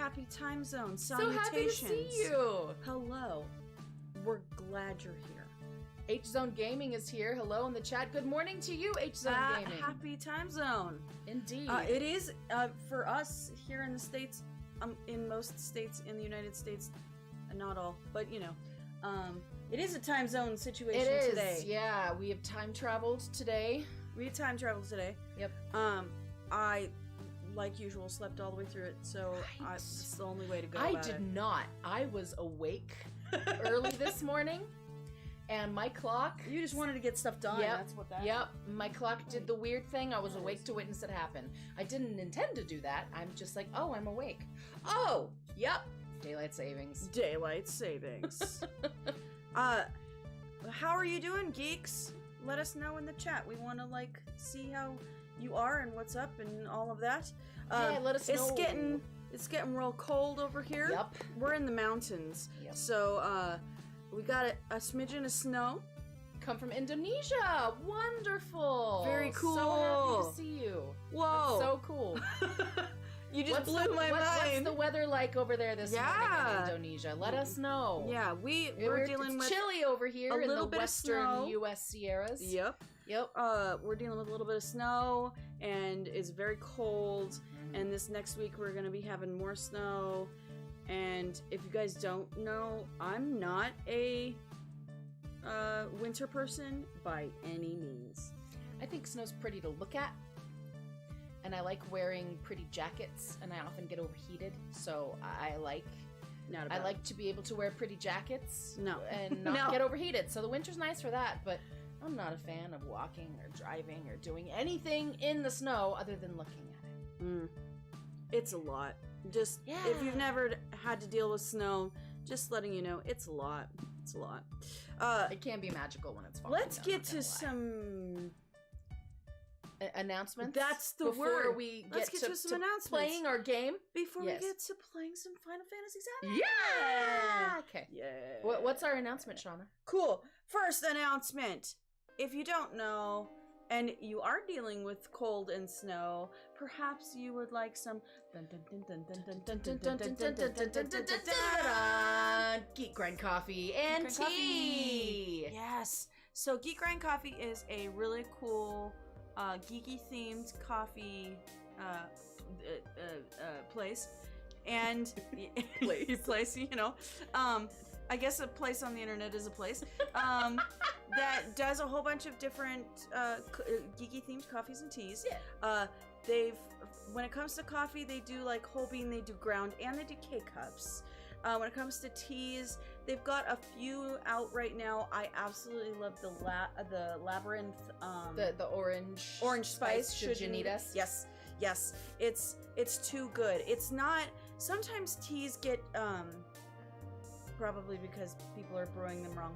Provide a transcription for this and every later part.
Happy time zone. So happy to see you. Hello. We're glad you're here. H-Zone Gaming is here. Hello in the chat. Good morning to you, H-Zone Gaming. Happy time zone. Indeed. It is, for us here in the States, in most states in the United States, not all, but you know, it is a time zone situation today. It is, yeah. We have time traveled today. Yep. I, like usual, slept all the way through it, so it's the only way to go about it. I did not. I was awake early this morning, and my clock... You just wanted to get stuff done. Yep, That's what that Yep. My clock did the weird thing. I was awake to witness it happen. I didn't intend to do that. I'm just like, oh, I'm awake. Oh, yep. Daylight savings. How are you doing, geeks? Let us know in the chat. We want to, see how you are and what's up and all of that. Yeah, let us know. It's getting real cold over here. Yep. We're in the mountains. Yep. So, we got a smidgen of snow. Come from Indonesia. Wonderful. Very cool. So happy to see you. Whoa. That's so cool. You just blew my mind. What's the weather like over there this morning in Indonesia? Let us know. Yeah, we're dealing with chilly over here a in little the bit western of snow. U.S. Sierras. Yep. We're dealing with a little bit of snow, and it's very cold. And this next week we're going to be having more snow. And if you guys don't know, I'm not a winter person by any means. I think snow's pretty to look at. And I like wearing pretty jackets, and I often get overheated, so I like to be able to wear pretty jackets and not get overheated. So the winter's nice for that, but I'm not a fan of walking or driving or doing anything in the snow other than looking at it. It's a lot. Just if you've never had to deal with snow, just letting you know, it's a lot. It's a lot. It can be magical when it's falling. Let's get to some announcements. That's the before word. we Let's get to some announcements. Playing our game. Before we get to playing some Final Fantasy VII. Yeah. Okay. Yeah. What's our announcement, Shauna? Cool. First announcement. If you don't know, and you are dealing with cold and snow, perhaps you would like some Geek Grind Coffee and tea. Yes. So Geek Grind Coffee is a really cool geeky themed coffee place. And place, you know. I guess a place on the internet is a place that does a whole bunch of different geeky themed coffees and teas. Yeah. When it comes to coffee, they do like whole bean, they do ground, and they do K-cups. When it comes to teas, they've got a few out right now. I absolutely love the Labyrinth. The orange spice. Should you need us? Yes. It's too good. It's not. Sometimes teas get probably because people are brewing them wrong.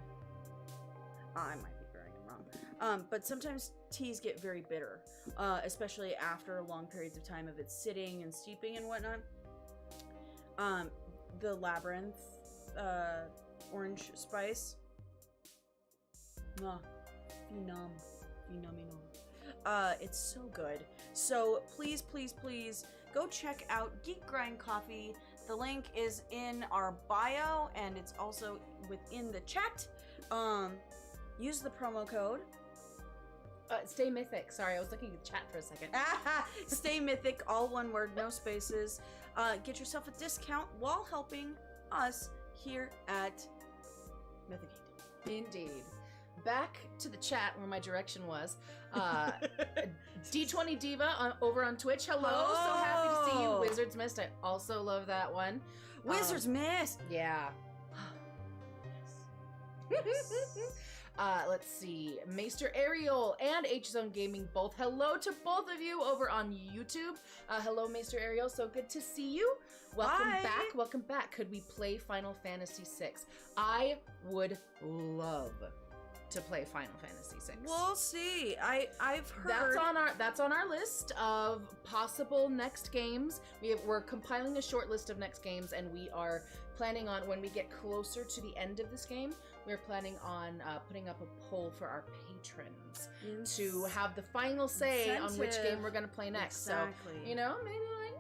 I might be brewing them wrong. But sometimes teas get very bitter, especially after long periods of time of it sitting and steeping and whatnot. The Labyrinth orange spice. Phenom. It's so good. So please go check out Geek Grind Coffee. The link is in our bio, and it's also within the chat. Use the promo code. Stay Mythic. Sorry, I was looking at the chat for a second. Stay Mythic, all one word, no spaces. Get yourself a discount while helping us here at Mythicate. Indeed. Back to the chat where my direction was. D20 Diva over on Twitch. Hello. So happy to see you. Wizard's Mist. I also love that one. Wizard's Mist. Yeah. Let's see. Maester Ariel and H-Zone Gaming both. Hello to both of you over on YouTube. Hello, Maester Ariel. So good to see you. Welcome back. Could we play Final Fantasy VI? I would love to play Final Fantasy VI. We'll see. I've heard that's on our list of possible next games. We're compiling a short list of next games, and we are planning on, when we get closer to the end of this game, we're planning on putting up a poll for our patrons to have the final say on which game we're going to play next. Exactly. So, maybe like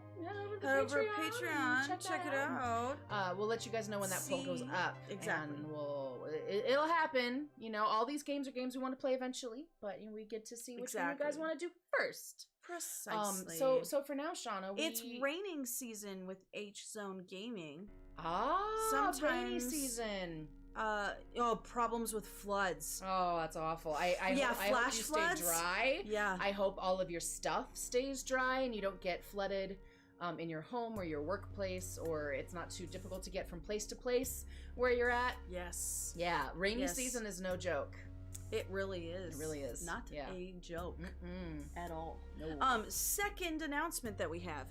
to head Patreon. over to Patreon. Check it out. We'll let you guys know when that poll goes up. Exactly. And it'll happen. You know, all these games are games we want to play eventually, but we get to see which one you guys want to do first. Precisely. So for now, Shauna, it's raining season with H Zone Gaming. Sometimes rainy season. Problems with floods. Oh, that's awful. I hope you floods. Stay dry. Yeah. I hope all of your stuff stays dry and you don't get flooded in your home or your workplace, or it's not too difficult to get from place to place where you're at. Yes. Yeah, rainy season is no joke. It really is. It really is. Not a joke at all. No. Second announcement that we have.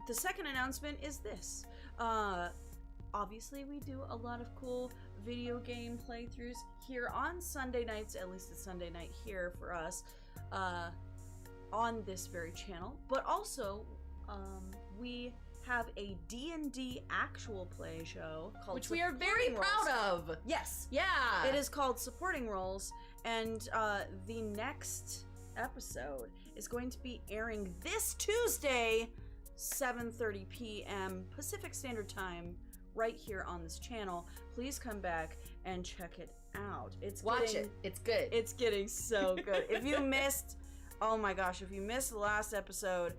The second announcement is this. Obviously, we do a lot of cool video game playthroughs here on Sunday nights, at least it's Sunday night here for us, on this very channel. But also, we have a D&D actual play show called which we are very proud of. Yes. Yeah. It is called Supporting Roles, and the next episode is going to be airing this Tuesday, 7:30 p.m. Pacific Standard Time, right here on this channel. Please come back and check it out. Watch it. It's good. It's getting so good. If you missed, oh my gosh, if you missed the last episode,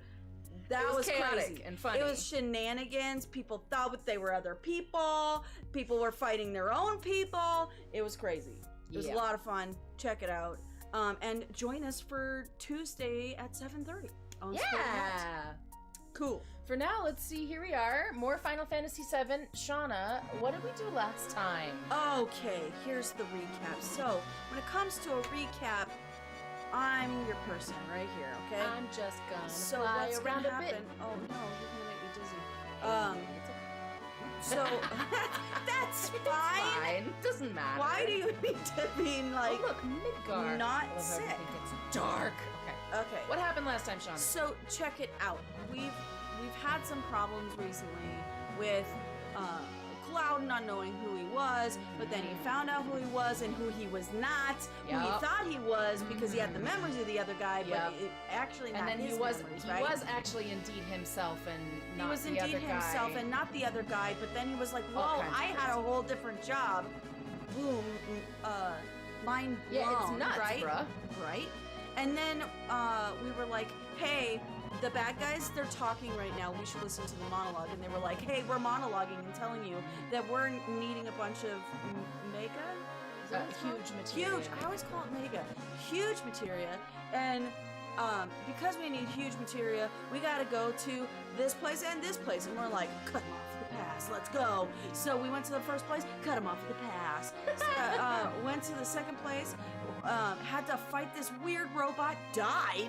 that was chaotic crazy and funny. It was shenanigans. People thought that they were other people. People were fighting their own people. It was crazy. It was a lot of fun. Check it out. And join us for Tuesday at 7:30 on Yeah. Cool. For now, let's see. Here we are. More Final Fantasy VII. Shauna, what did we do last time? Okay, here's the recap. So, when it comes to a recap, I'm your person right here, okay? I'm just gonna so fly what's around gonna a bit. happen? Oh no, you're gonna make me dizzy. So that's fine. Doesn't matter. Why do you need to be like look, Midgar. not I love how sick? everything gets dark. Okay. What happened last time, Shauna? So check it out. We've had some problems recently with Cloud not knowing who he was, but then he found out who he was and who he was not, who he thought he was because he had the memories of the other guy, but actually not his memories, right? He was actually indeed himself and not he was the indeed other himself guy. and not the other guy, but then he was like, whoa, I had a whole different job. Boom, mind blown, yeah, it's nuts, right? Bruh. Right? And then we were like, hey, the bad guys, they're talking right now. We should listen to the monologue. And they were like, hey, we're monologuing and telling you that we're needing a bunch of mega? Huge materia. Huge. I always call it mega. Huge materia. And because we need huge materia, we got to go to this place and this place. And we're like, cut them off the pass. Let's go. So we went to the first place, cut them off the pass. So, went to the second place, had to fight this weird robot, died.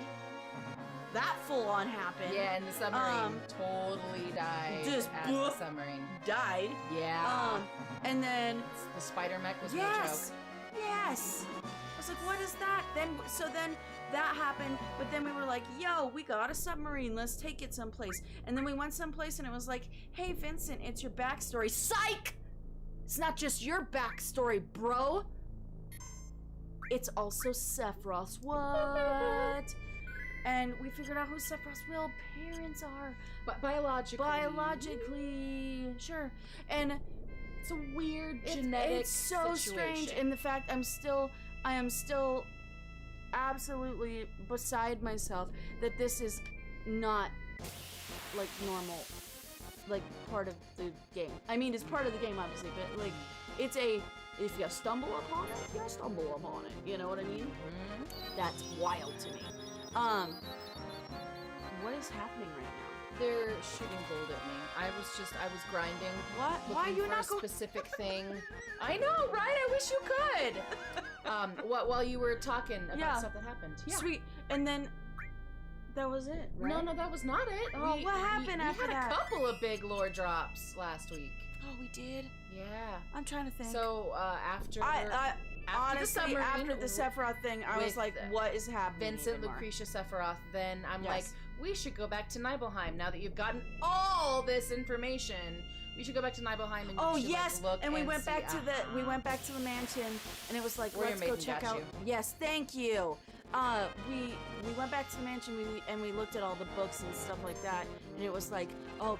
That full on happened. Yeah, and the submarine totally died. Just at the submarine. Died. Yeah. And then the spider mech was no joke. Yes. I was like, what is that? Then that happened, but then we were like, yo, we got a submarine. Let's take it someplace. And then we went someplace and it was like, hey, Vincent, it's your backstory. Psych! It's not just your backstory, bro. It's also Sephiroth's. What? And we figured out who Sephiroth's real parents are. But biologically. Sure. And it's a weird genetic It's so situation. strange. And the fact I am still absolutely beside myself that this is not like normal, like part of the game. I mean, it's part of the game, obviously, but like it's if you stumble upon it, you stumble upon it. You know what I mean? Mm-hmm. That's wild to me. What is happening right now? They're shooting gold at me. I was grinding. What? Why are you not for a specific thing? I know, right? I wish you could. While you were talking about stuff that happened. Yeah. Sweet. And then that was it, right? No, that was not it. Oh, what happened after we had that? a couple of big lore drops last week. Oh, we did? Yeah. I'm trying to think. So, after honestly, after the Sephiroth thing, I was like, what is happening? Vincent, Lucretia, Sephiroth, then I'm like, we should go back to Nibelheim now that you've gotten all this information. We should go back to Nibelheim and look and we went back to the mansion and it was like, let's go check out. Yes, thank you. we went back to the mansion and we looked at all the books and stuff like that, and it was like, oh,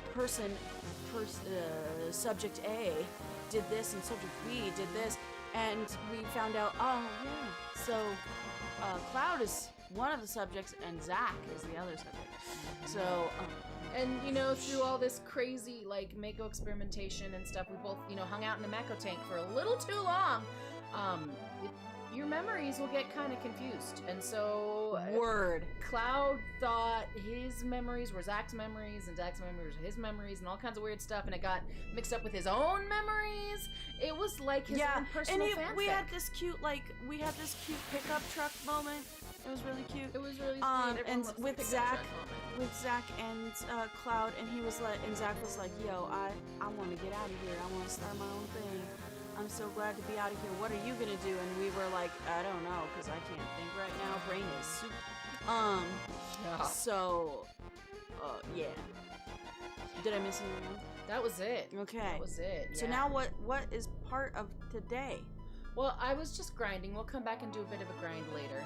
subject A did this and subject B did this, and we found out, oh yeah, so Cloud is one of the subjects and Zach is the other subject. So and you know, through all this crazy like Mako experimentation and stuff, we both, you know, hung out in the Mako tank for a little too long. Your memories will get kind of confused, and so Cloud thought his memories were Zach's memories, and Zach's memories were his memories, and all kinds of weird stuff, and it got mixed up with his own memories. It was like his own personal fanfic. We had this cute pickup truck moment. It was really cute. It was really sweet. And with Zach and Cloud, and he was like, and Zach was like, "Yo, I want to get out of here. I want to start my own thing. I'm so glad to be out of here. What are you gonna do?" And we were like, "I don't know, because I can't think right now. Brain is soup." So, yeah. Did I miss anything? That was it. Okay. That was it. Yeah. So now what is part of today? Well, I was just grinding. We'll come back and do a bit of a grind later.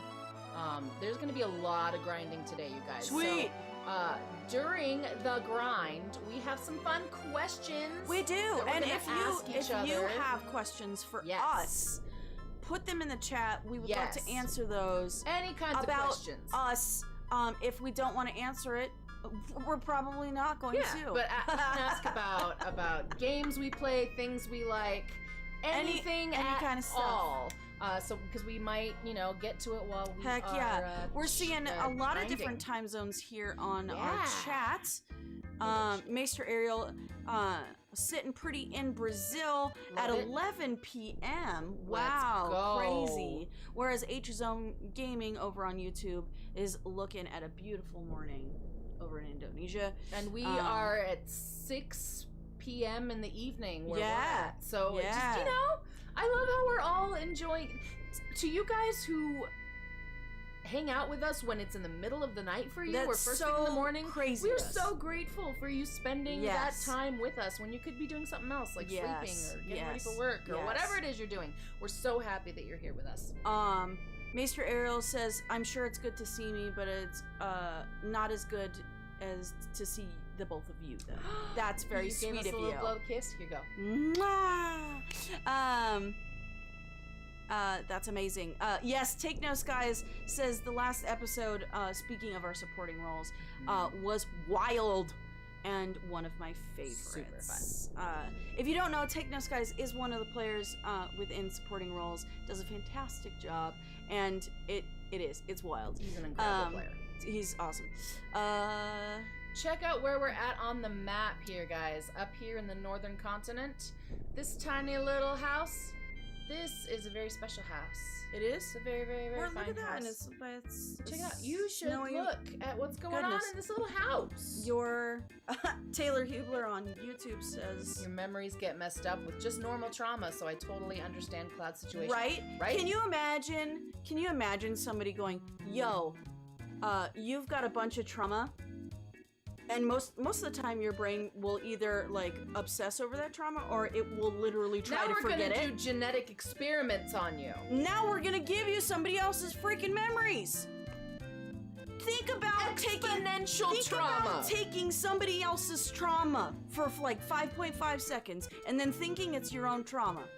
There's going to be a lot of grinding today, you guys. Sweet! So, during the grind, we have some fun questions. We do! And if you have questions for us, put them in the chat. We would love to answer those. Any kinds of questions. About us. If we don't want to answer it, we're probably not going to. But ask about games we play, things we like, anything any kind of stuff. All. So because we might, you know, get to it while we Heck are, yeah. We're seeing a lot of different time zones here on our chat. Maester Ariel sitting pretty in Brazil at 11 p.m. Wow, crazy. Whereas H Zone Gaming over on YouTube is looking at a beautiful morning over in Indonesia. And we are at 6 p.m. in the evening where we're at. So just, you know, I love how we're all enjoying. To you guys who hang out with us when it's in the middle of the night for you or first thing in the morning, crazy. We're so grateful for you spending that time with us when you could be doing something else like sleeping or getting ready for work or whatever it is you're doing. We're so happy that you're here with us. Maester Ariel says, "I'm sure it's good to see me, but it's not as good as to see the both of you, though." That's very sweet of you. Gave us a little blow kiss. Here you go. Mwah! That's amazing. Yes, Take No Skies says the last episode, speaking of our supporting roles, was wild and one of my favorites. Super fun. If you don't know, Take No Skies is one of the players within supporting roles, does a fantastic job, and it's wild. He's an incredible player. He's awesome. Check out where we're at on the map here, guys. Up here in the northern continent, this tiny little house. This is a very special house. It is? It's a very, very, very fine look at that, house. And it's check it out. You should look at what's going on in this little house. Your Taylor Hubler on YouTube says your memories get messed up with just normal trauma, so I totally understand Cloud's situation. Right? Can you imagine somebody going, "Yo, you've got a bunch of trauma," and most of the time your brain will either like obsess over that trauma or it will literally try to forget it. Now we're gonna do genetic experiments on you. Now we're gonna give you somebody else's freaking memories. Think about taking somebody else's trauma for like 5.5 seconds and then thinking it's your own trauma.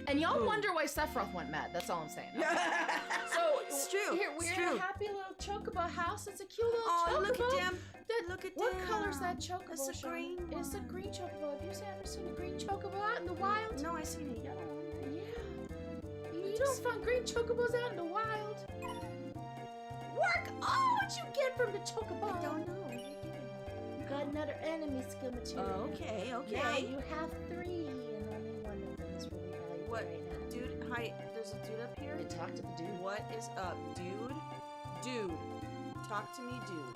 And y'all wonder why Sephiroth went mad. That's all I'm saying. So it's true. Here we're in a happy little Chocobo house. It's a cute little Chocobo. Look at them. Look at what them. color's that Chocobo? It's a green one. It's a green Chocobo. Have you ever seen a green Chocobo out in the wild? No, I seen a yellow one. Yeah. You don't find green Chocobos out in the wild. Work! Oh, what you get from the Chocobo? I don't know. You got another enemy skill material. Okay. Now you have 3, and only one of them is really valuable right now. Dude, hi, there's a dude up here. Talk to the dude. What is up, dude? Dude. Talk to me, dude.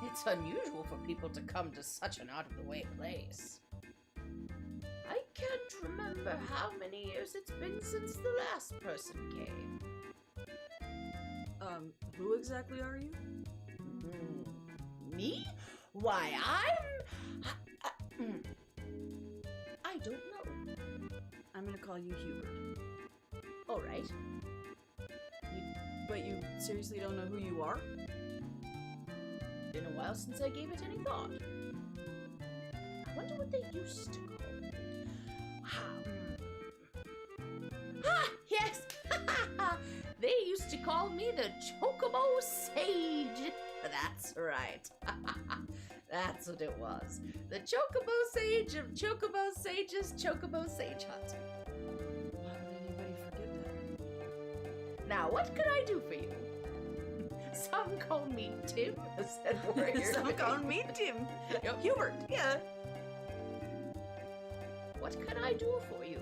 It's unusual for people to come to such an out-of-the-way place. I can't remember how many years it's been since the last person came. Who exactly are you? Me? Why, I don't know. I'm gonna call you Hubert. All right. But you seriously don't know who you are? Been a while since I gave it any thought. I wonder what they used to call me. Yes! They used to call me the Chocobo Sage. That's right. That's what it was. The Chocobo Sage of Chocobo Sage's Chocobo Sage Hut. Why would anybody forget that? Now, what could I do for you? Some call me Tim, said Warrior. Some call me Tim. Yep. Hubert, yeah. What can I do for you,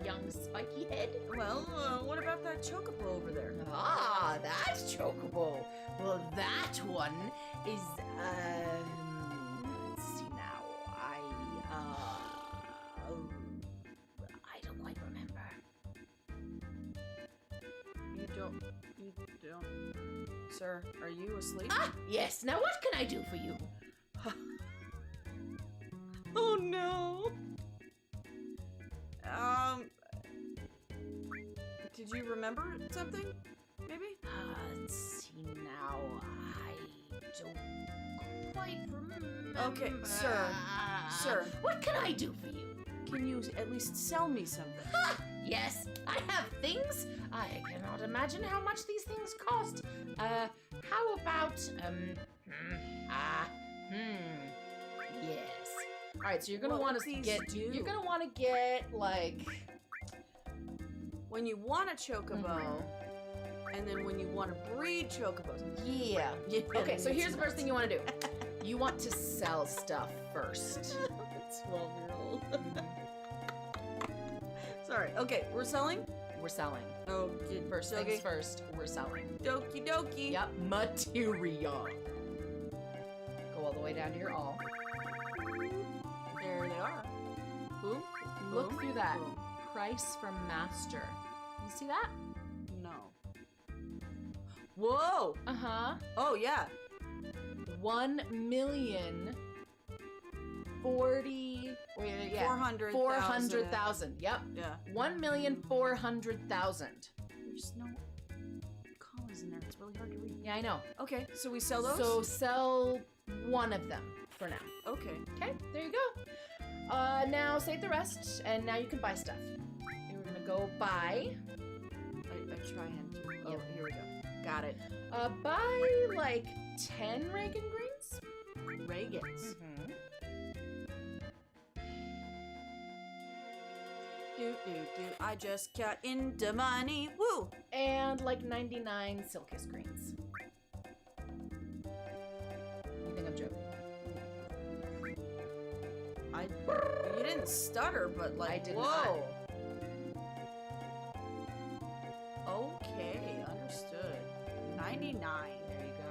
young spiky head? Well, what about that Chocobo over there? Ah, that Chocobo. Well, that one is, let's see now. I don't quite remember. You don't. Sir, are you asleep? Ah, yes. Now what can I do for you? Oh no. Did you remember something? Maybe? Let's see now. I don't quite remember. Okay, sir. What can I do for you? Can you at least sell me something? Yes, I have things. I cannot imagine how much these things cost. How about, yes. All right, so you're gonna want to get. You're gonna want to get like when you want a Chocobo, and then when you want to breed Chocobos. Yeah. Okay, so here's the first thing you want to do. You want to sell stuff first. 12-year-old. Sorry. Okay, we're selling? We're selling. Oh, first things first, we're selling. Doki doki. Yep, material. Go all the way down to your all. There they are. Boom. Look Boom. through that. Boom. Price from master. You see that? No. Whoa. Uh-huh. Oh, yeah. 400,000. Yep. Yeah. 1,400,000. There's no commas in there. It's really hard to read. Yeah, I know. Okay, so we sell those? So sell one of them for now. Okay. Okay, there you go. Now save the rest, and now you can buy stuff. We're gonna go buy. I try him to. Oh, Yep. here we go. Got it. Buy like 10 Reagan greens. Reagans. Mm-hmm. Do. I just got into money. Woo! And like 99 Silkis greens. You think I'm joking? You didn't stutter, but like, I did whoa. not. Okay, understood. 99. There you go.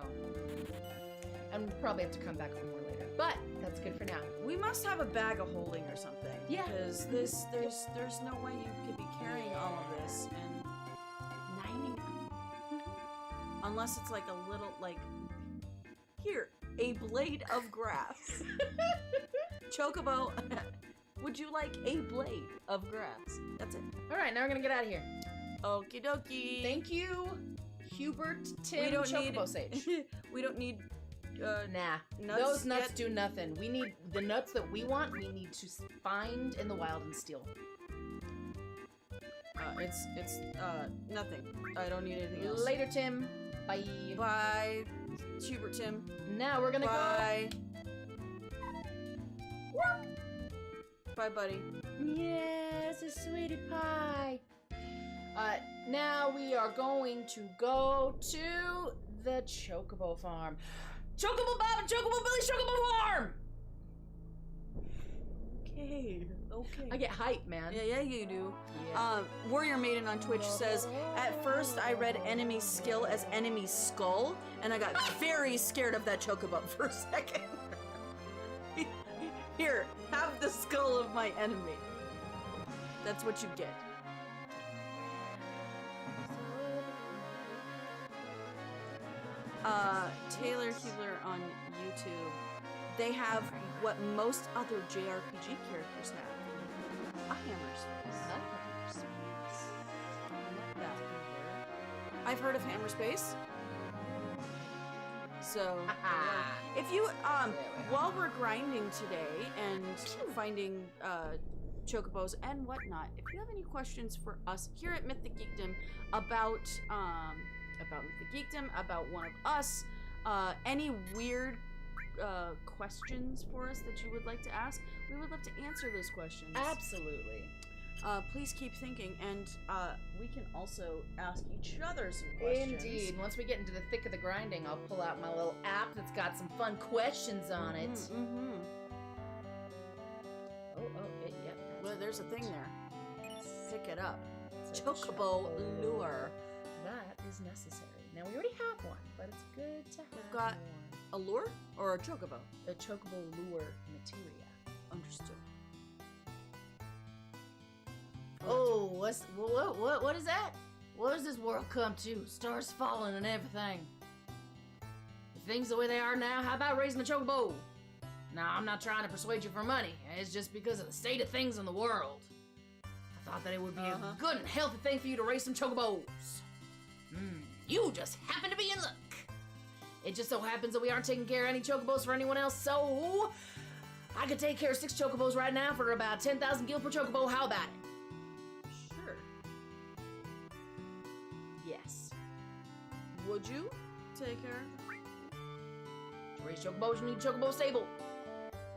And we'll probably have to come back for more later. But that's good for now. We must have a bag of holding or something. Yeah. Because there's no way you could be carrying all of this and 99. Unless it's like a little here, a blade of grass. Chocobo, would you like a blade of grass? That's it. All right, now we're gonna get out of here. Okie dokie. Thank you, Hubert Tim We don't Chocobo need Sage. We don't need Nah, nuts those nuts yet? do nothing. We need the nuts that we want. We need to find in the wild and steal. It's nothing. I don't need anything else. Later, Tim. Bye. Bye, Hubert Tim. Now we're gonna Bye. Bye, buddy. Yes, a sweetie pie. Now we are going to go to the Chocobo farm. Chocobo Bob and Chocobo Billy's Chocobo farm! Okay. I get hype, man. Yeah, you do. Yeah. Warrior Maiden on Twitch says, at first I read enemy skill as enemy skull, and I got very scared of that Chocobo for a second. Here, have the skull of my enemy. That's what you get. Taylor Hubler on YouTube, they have what most other JRPG characters have. A hammer space. I've heard of Hammerspace. So, if you, while we're grinding today and finding chocobos and whatnot, if you have any questions for us here at Mythic Geekdom about Mythic Geekdom, about one of us, any weird questions for us that you would like to ask, we would love to answer those questions. Absolutely. Please keep thinking, and we can also ask each other some questions. Indeed. Once we get into the thick of the grinding, I'll pull out my little app that's got some fun questions on it. Mm-hmm. Yep. Well, there's a thing there. Pick it up. Chocobo lure. That is necessary. Now, we already have one, but it's good to have We've got more. a lure or a chocobo? A chocobo lure materia. Understood. Oh, what is that? What does this world come to? Stars falling and everything. If things the way they are now, how about raising a chocobo? Now, I'm not trying to persuade you for money. It's just because of the state of things in the world. I thought that it would be a good and healthy thing for you to raise some chocobos. You just happen to be in luck. It just so happens that we aren't taking care of any chocobos for anyone else, so I could take care of 6 chocobos right now for about 10,000 gil per chocobo. How about it? Sure. Yes. Would you take care? To raise chocobos, you need chocobo stable.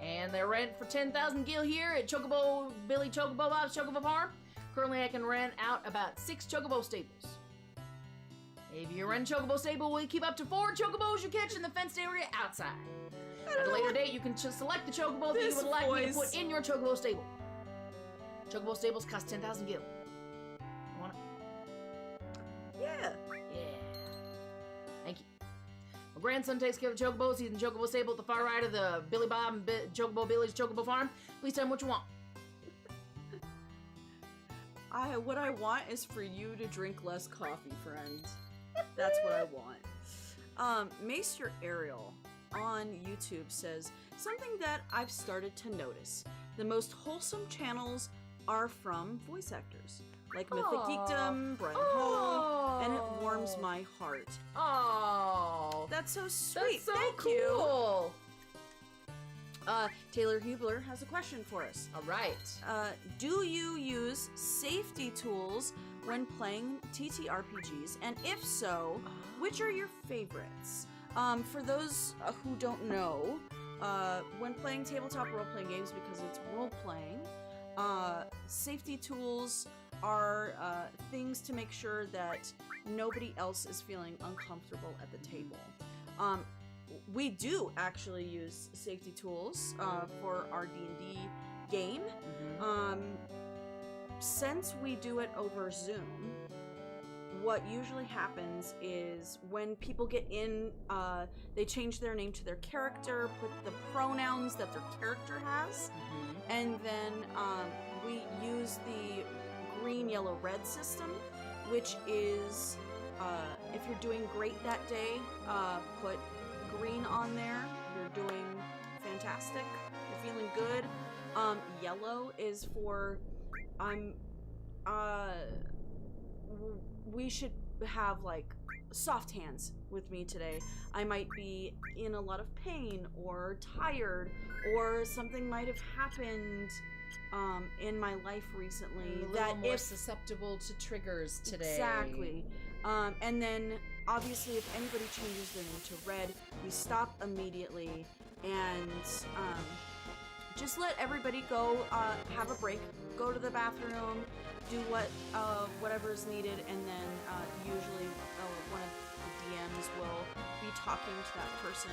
And they're rent for 10,000 gil here at Chocobo Billy Chocobo Bob's Chocobo Farm. Currently, I can rent out about 6 chocobo stables. If you rent chocobo stable, we'll keep up to 4 chocobos you catch in the fenced area outside. At a later date, you can just select the chocobo that you would like me to put in your chocobo stable. Chocobo stables cost 10,000 gil. You want it? Yeah. Thank you. My grandson takes care of the chocobos. He's in the chocobo stable at the far right of the Billy Bob and Chocobo Billy's Chocobo Farm. Please tell him what you want. What I want is for you to drink less coffee, friend. That's what I want. Maester Ariel on YouTube says, something that I've started to notice. The most wholesome channels are from voice actors. Like Mythic Geekdom, Brian Hall, and it warms my heart. Oh, that's so sweet. That's so Thank cool. you. Taylor Hubler has a question for us. All right. Do you use safety tools when playing TTRPGs? And if so, which are your favorites? For those who don't know, when playing tabletop role-playing games, because it's role-playing, safety tools are things to make sure that nobody else is feeling uncomfortable at the table. We do actually use safety tools for our D&D game. Since we do it over Zoom, what usually happens is when people get in, they change their name to their character, put the pronouns that their character has, and then we use the green, yellow, red system, which is if you're doing great that day, put green on there. You're doing fantastic. You're feeling good. Yellow is for we should have like soft hands with me today. I might be in a lot of pain or tired, or something might have happened in my life recently that more susceptible to triggers today. Exactly. And then obviously if anybody changes their name to red, we stop immediately and just let everybody go, have a break, go to the bathroom, do whatever is needed, and then usually one of the DMs will be talking to that person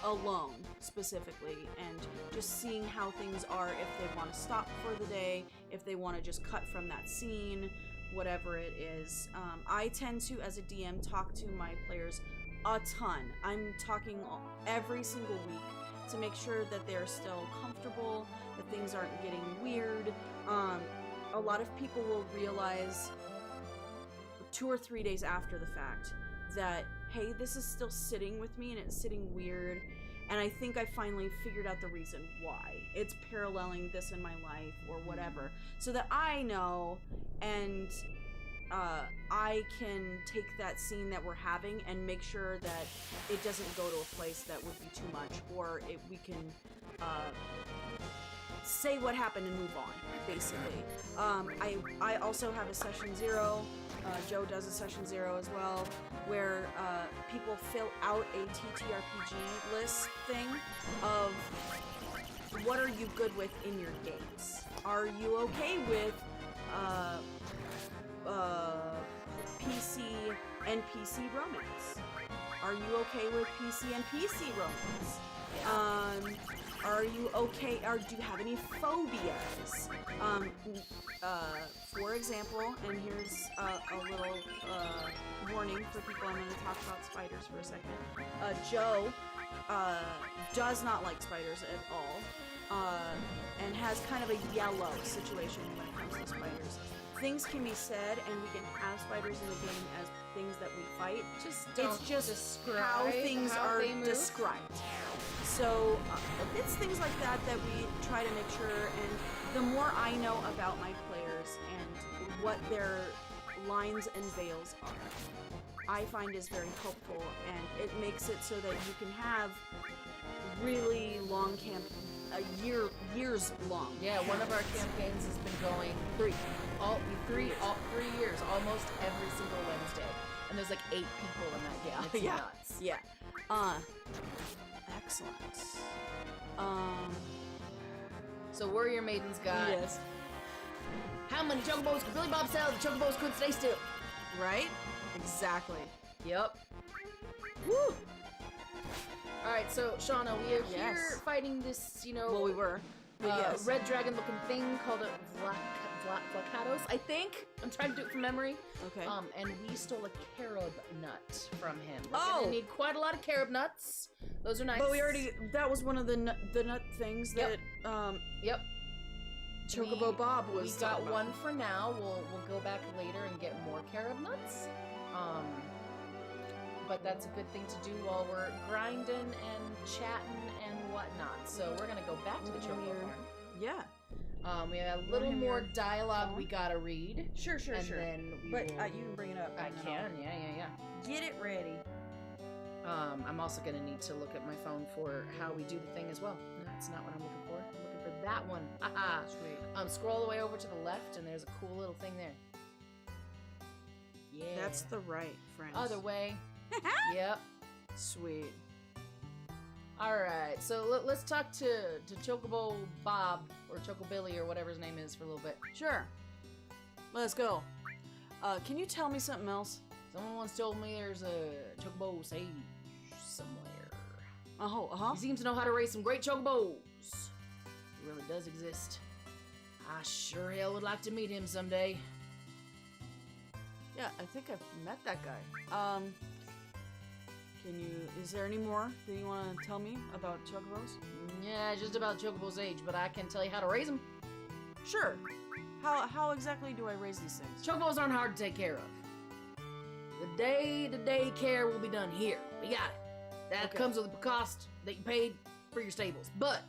alone specifically, and just seeing how things are, if they want to stop for the day, if they want to just cut from that scene, whatever it is. I tend to, as a DM, talk to my players a ton. I'm talking every single week to make sure that they're still comfortable, that things aren't getting weird. A lot of people will realize 2 or 3 days after the fact that, hey, this is still sitting with me and it's sitting weird, and I think I finally figured out the reason why. It's paralleling this in my life or whatever, so that I know, and I can take that scene that we're having and make sure that it doesn't go to a place that would be too much, or we can say what happened and move on, basically. I also have a session 0. Joe does a session 0 as well, where people fill out a TTRPG list thing of what are you good with in your games. Are you okay with PC NPC romance? Are you okay with PC NPC romance? Are you okay, or do you have any phobias? For example, and here's a little warning for people, I'm going to talk about spiders for a second. Joe does not like spiders at all, and has kind of a yellow situation when it comes to spiders. Things can be said, and we can have spiders in the game as things that we fight. It's just describe how things are they move. described. So it's things like that that we try to make sure, and the more I know about my players and what their lines and veils are, I find is very helpful, and it makes it so that you can have really long years long. Yeah, one of our campaigns has been going 3 years, almost every single Wednesday, and there's like 8 people in that game. It's nuts. Yeah. Excellent. So Warrior Maiden's got Yes. how many chocobos could Billy Bob sell? The chocobos could stay still. Right? Exactly. Yep. Woo! Alright, so Shauna, we are Yes. here fighting this, Well, we were. But yes. red dragon looking thing called a Vlacados, I think. I'm trying to do it from memory. Okay. And we stole a carob nut from him. We're Oh! gonna need quite a lot of carob nuts. Those are nice. But we already, that was one of the nut things that, Yep. Chocobo Bob was We got talking about. one for now. We'll go back later and get more carob nuts. But that's a good thing to do while we're grinding and chatting and whatnot. So we're gonna go back to the Chocobo farm. Yeah. We have a little more dialogue we gotta read. Sure. And then we But will... you can bring it up. I and then can, yeah. I'll Get it ready. I'm also gonna need to look at my phone for how we do the thing as well. No, that's not what I'm looking for. I'm looking for that one. Haha. Sweet. Scroll all the way over to the left, and there's a cool little thing there. Yeah. That's the right, friends. Other way. Yep. Sweet. Alright, so let's talk to Chocobo Bob, or Chocobilly, or whatever his name is, for a little bit. Sure. Let's go. Can you tell me something else? Someone once told me there's a Chocobo sage somewhere. Uh-huh. He seems to know how to raise some great Chocobos. He really does exist. I sure hell would like to meet him someday. Yeah, I think I've met that guy. Is there any more that you want to tell me about Chocobos? Yeah, just about Chocobo's age, but I can tell you how to raise them. Sure. How exactly do I raise these things? Chocobos aren't hard to take care of. The day-to-day care will be done here. We got it. That comes with a cost that you paid for your stables. But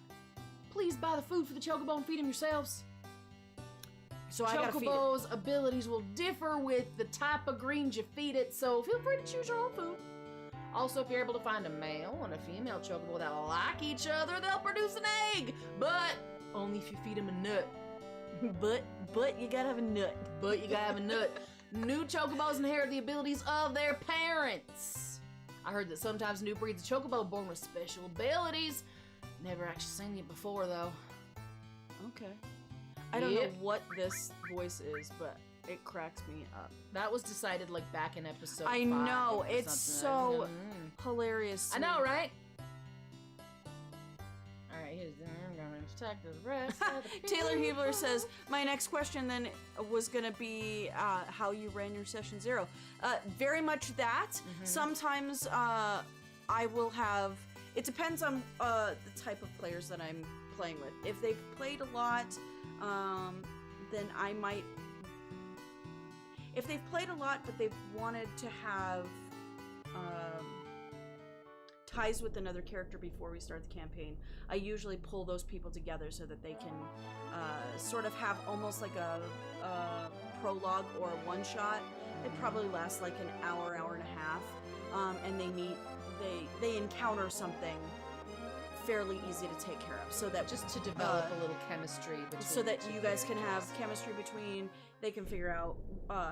please buy the food for the Chocobo and feed them yourselves. So I gotta feed it. Chocobo's abilities will differ with the type of greens you feed it, so feel free to choose your own food. Also, if you're able to find a male and a female Chocobo that like each other, they'll produce an egg. But only if you feed them a nut. But you gotta have a nut. But you gotta have a nut. New Chocobos inherit the abilities of their parents. I heard that sometimes new breeds of Chocobo born with special abilities. Never actually seen it before, though. Okay. I don't know what this voice is, but it cracks me up. That was decided like back in episode 5 I know, or it's something. so hilarious. I know, right? Alright, here's I'm gonna attack the rest of the Taylor Hebler says, my next question then was gonna be how you ran your session 0. Very much that. Sometimes I will have, it depends on the type of players that I'm playing with. If they've played a lot, then I might, if they've played a lot but they've wanted to have ties with another character before we start the campaign, I usually pull those people together so that they can sort of have almost like a prologue or a one-shot. It probably lasts like an hour, hour and a half, and they encounter something fairly easy to take care of, so that just to develop a little chemistry between, so that you guys can have chemistry between. They can figure out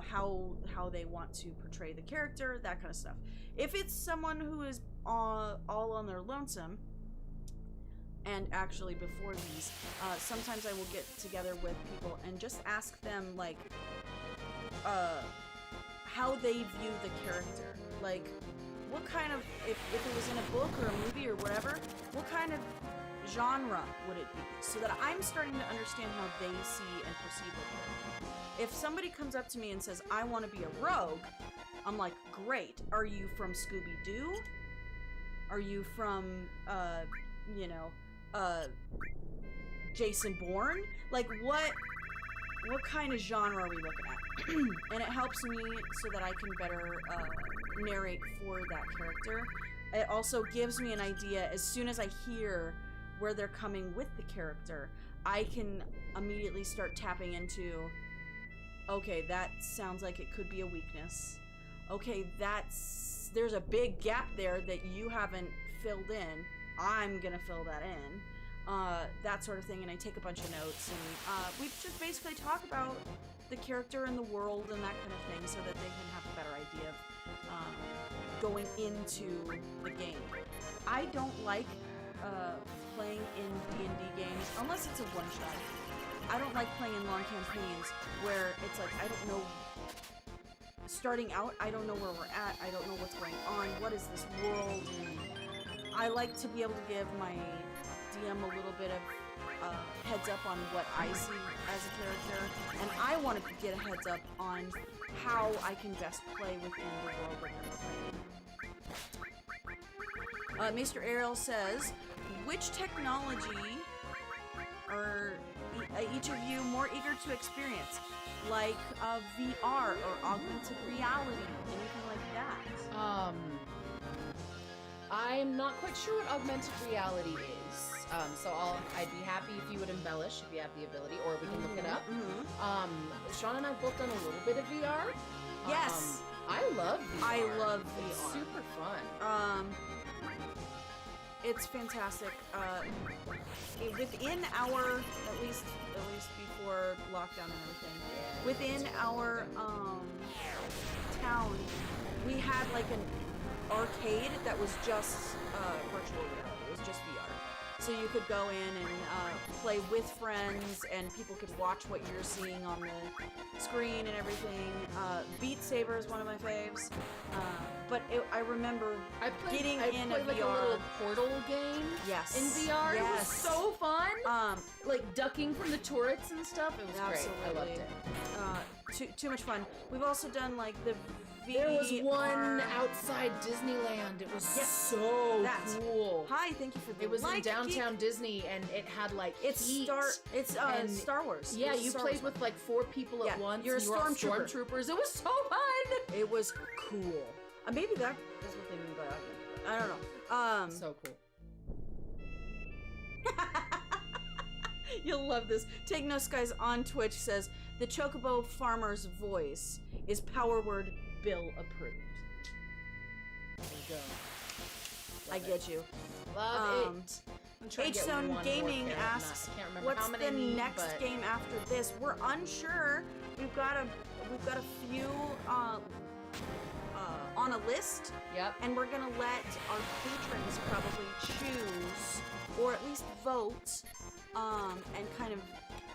how they want to portray the character, that kind of stuff. If it's someone who is all on their lonesome, and actually before these, sometimes I will get together with people and just ask them like how they view the character, like what kind of, if it was in a book or a movie or whatever, what kind of genre would it be, so that I'm starting to understand how they see and perceive the character. If somebody comes up to me and says, I want to be a rogue, I'm like, great. Are you from Scooby-Doo? Are you from, Jason Bourne? Like, what kind of genre are we looking at? And it helps me so that I can better narrate for that character. It also gives me an idea. As soon as I hear where they're coming with the character, I can immediately start tapping into, okay, that sounds like it could be a weakness. Okay, there's a big gap there that you haven't filled in. I'm gonna fill that in. That sort of thing, and I take a bunch of notes, and we just basically talk about the character and the world and that kind of thing, so that they can have a better idea of going into the game. I don't like playing in D&D games unless it's a one-shot. I don't like playing in long campaigns where it's like, I don't know, starting out, I don't know where we're at, I don't know what's going on, what is this world? I like to be able to give my DM a little bit of heads up on what I see as a character, and I want to get a heads up on how I can best play within the world that I'm playing. Mr. Ariel says, which technology are each of you more eager to experience? Like VR or augmented reality, anything like that? I'm not quite sure what augmented reality is. So I'd be happy if you would embellish if you have the ability, or we can look it up. Sean and I both done a little bit of VR. Yes. I love VR. I love VR. It's super fun. It's fantastic. Within our, at least before lockdown and everything, within our town, we had like an arcade that was just virtual reality. It was just VR. So you could go in and play with friends, and people could watch what you're seeing on the screen and everything. Beat Saber is one of my faves. But I remember getting in a VR. Like a little Portal game. Yes. In VR. Yes. It was so fun. Like ducking from the turrets and stuff. It was absolutely great. I loved it. Too much fun. We've also done like the There was one outside Disneyland. It was so cool. Hi, thank you for the It was in downtown Disney, and it had like Star Wars. Yeah, you played with like 4 people at once. You're a stormtrooper. Stormtroopers. It was so fun. It was cool. Maybe that is what they mean by augmented. I don't know. So cool. You'll love this. Take No Skies on Twitch says the Chocobo farmer's voice is power word bill approved. There you go. I get you. Love it. H-Zone Gaming asks, what's the next game after this? We're unsure. We've got a few on a list. Yep. And we're gonna let our patrons probably choose, or at least vote, and kind of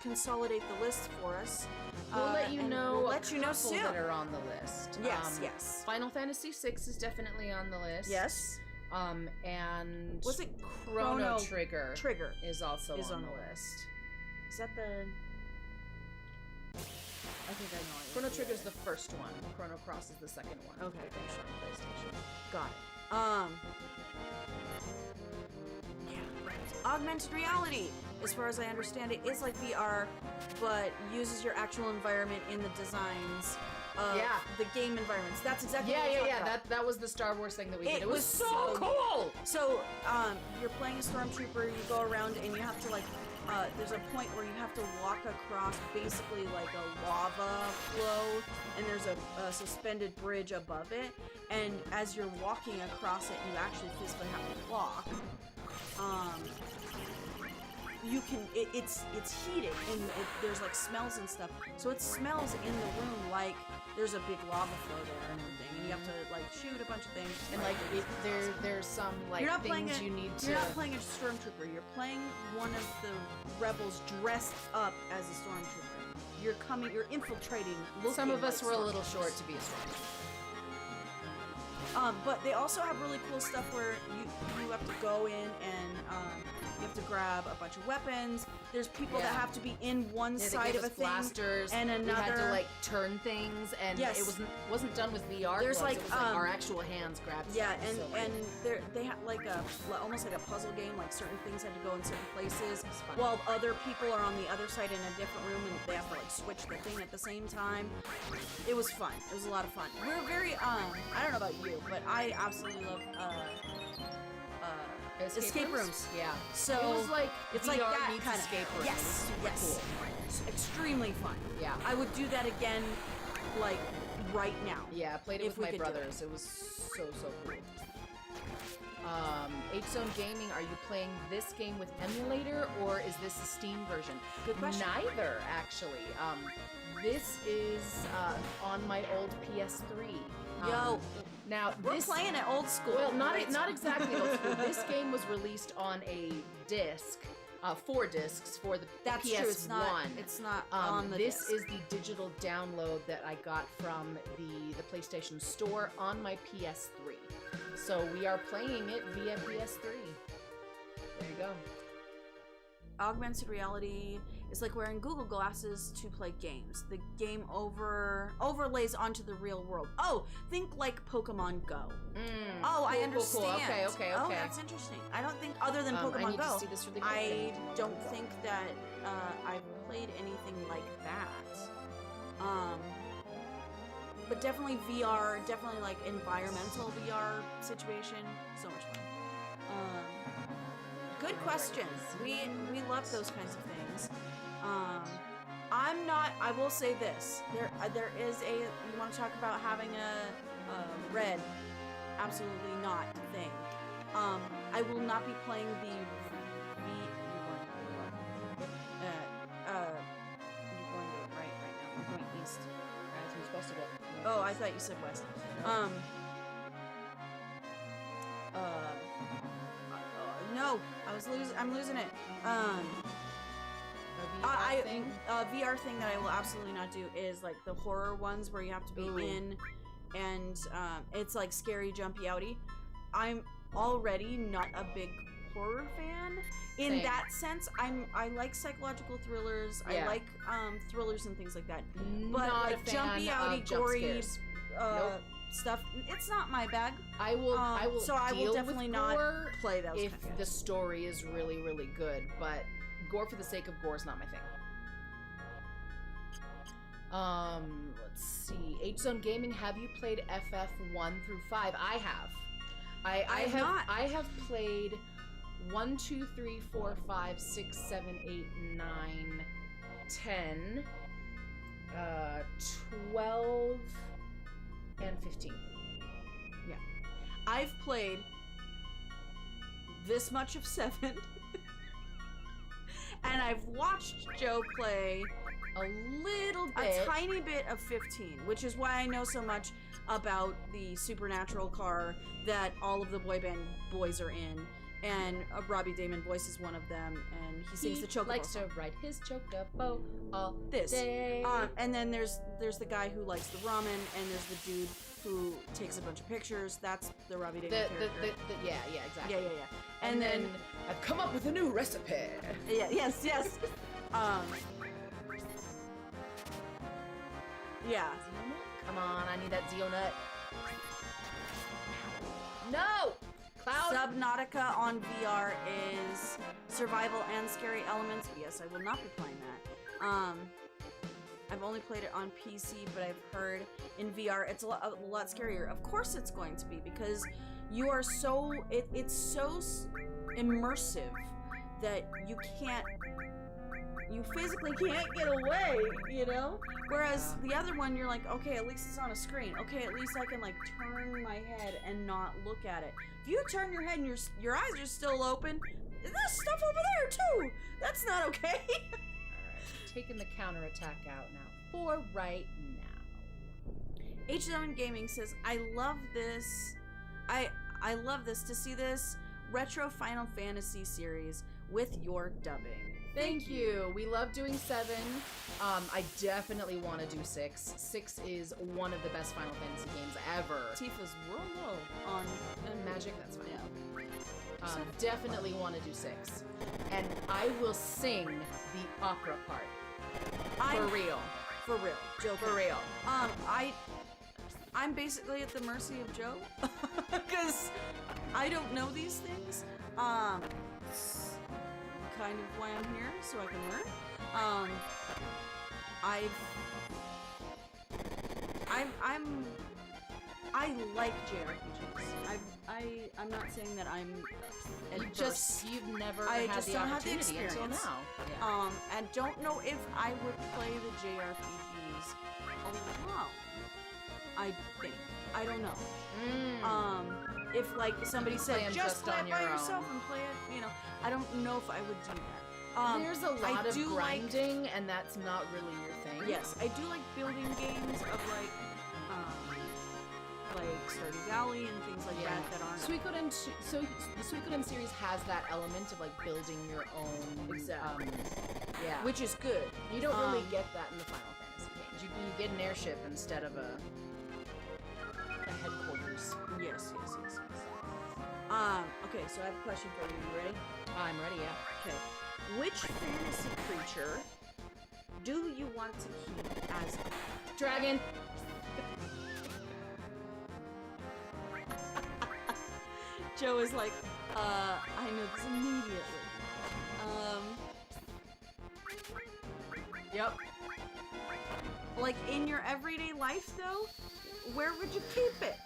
consolidate the list for us. We'll let you know. We'll let you know soon. That are on the list. Yes. Final Fantasy VI is definitely on the list. Yes. And was it Chrono Trigger? Trigger is also on the list. Is that the? I think I know it. Chrono Trigger is the first one. Chrono Cross is the second one. Okay. Based on PlayStation. Got it. Yeah. Augmented reality, as far as I understand it, is like VR, but uses your actual environment in the designs the game environments. That's exactly That was the Star Wars thing that we did. It was so cool. So you're playing a stormtrooper. You go around and you have to like. There's a point where you have to walk across basically like a lava flow, and there's a suspended bridge above it. And as you're walking across it, you actually physically have to walk. You can. It's heated, and there's like smells and stuff. So it smells in the room like there's a big lava flow there and everything. And you have to like shoot a bunch of things. And like there's some like things you need to. You're not playing a stormtrooper. You're playing one of the rebels dressed up as a stormtrooper. You're infiltrating. Some of us were a little short to be a stormtrooper. But they also have really cool stuff where you have to go in and you have to grab a bunch of weapons. There's people that have to be in one side of a thing blasters, and another. We had to like turn things, and it wasn't done with VR. There's gloves. like, it was like our actual hands grabbed. Yeah, and they had like almost like a puzzle game. Like certain things had to go in certain places, while other people are on the other side in a different room, and they have to like switch the thing at the same time. It was fun. It was a lot of fun. We're very I don't know about you, but I absolutely love escape rooms. Yeah. So it was like it's VR like that meets kind of escape room. Yes. Yes. Cool. It's extremely fun. Yeah. I would do that again, like right now. Yeah, I played it with my brothers. It was so cool. H-Zone Gaming, are you playing this game with emulator or is this a Steam version? Good question. Neither, actually. This is on my old PS3. Yo. Now we're playing it old school. Well, not exactly old school. This game was released on a disc, 4 discs for the That's PS1. True. It's not on the This disc. is the digital download that I got from the PlayStation Store on my PS3. So we are playing it via PS3. There you go. Augmented reality is like wearing Google glasses to play games. The game overlays onto the real world. Oh, think like Pokemon Go. Cool, I understand. Cool. Okay. Oh, that's interesting. I don't think other than Pokemon I need Go. to see this really I don't think that I've played anything like that. But definitely VR, definitely like environmental VR situation. So much fun. Good questions. We love those kinds of things. I will say this. There is a, you want to talk about having a red, absolutely not thing. I will not be playing the you're going to right now. We're going east. As we're supposed to go. Oh, I thought you said west. No, I'm losing it. VR thing that I will absolutely not do is like the horror ones where you have to be in, and it's like scary, jumpy, outy. I'm already not a big horror fan. In that sense, I like psychological thrillers. Yeah. I like thrillers and things like that. But not like jumpy, outy, gory stuff, it's not my bag. I will definitely not play those if the story is really, really good. But gore for the sake of gore is not my thing. Let's see. H-Zone Gaming, have you played FF 1 through 5? I have. I have played 1, 2, 3, 4, 5, 6, 7, 8, 9, 10, 12, and 15. Yeah. I've played this much of 7. And I've watched Joe play a little bit. A tiny bit of 15, which is why I know so much about the supernatural car that all of the boy band boys are in. And Robbie Damon voices one of them, and he sings the Chocobo likes song. to ride his Chocobo all day. And then there's the guy who likes the ramen, and there's the dude who takes a bunch of pictures. That's the Robbie Damon character. Yeah, exactly. Yeah. And then I've come up with a new recipe. Yeah, yes. Yeah. Come on, I need that Zeo nut. No! Cloud. Subnautica on VR is survival and scary elements. Yes, I will not be playing that. I've only played it on PC, but I've heard in VR it's a lot scarier. Of course it's going to be, because you are so it's so immersive that you physically can't get away, you know? Whereas the other one, you're like, okay, at least it's on a screen. Okay, at least I can like turn my head and not look at it. If you turn your head and your eyes are still open, there's stuff over there too. That's not okay. All right, taking the counterattack out now for right now. H7 Gaming says, I love this. I love this to see this retro Final Fantasy series with your dubbing. Thank you. We love doing 7. I definitely want to do 6. 6 is one of the best Final Fantasy games ever. Tifa's real low on Magic, that's fine. Yeah. Definitely want to do 6. And I will sing the opera part. For real. For real. Joe. For real. I'm basically at the mercy of Joe. Because I don't know these things. Kind of why I'm here, so I can learn. I like JRPGs. I'm not saying that I'm you've never had the opportunity until now. Yeah. And don't know if I would play the JRPGs alone. I think. I don't know. If like somebody said just play it by yourself and play it, you know, I don't know if I would do that. There's a lot of grinding, and that's not really your thing. Yes, I do like building games of like Stardew Valley and things like that aren't. So the Suikoden series has that element of like building your own. Exactly. Yeah. Which is good. You don't really get that in the Final Fantasy games. You get an airship instead of a headquarters. Yes. Okay, so I have a question for you. You ready? I'm ready, yeah. Okay. Which fantasy creature do you want to keep as a dragon? Joe is like, I know this immediately. Yep. Like, in your everyday life, though, where would you keep it?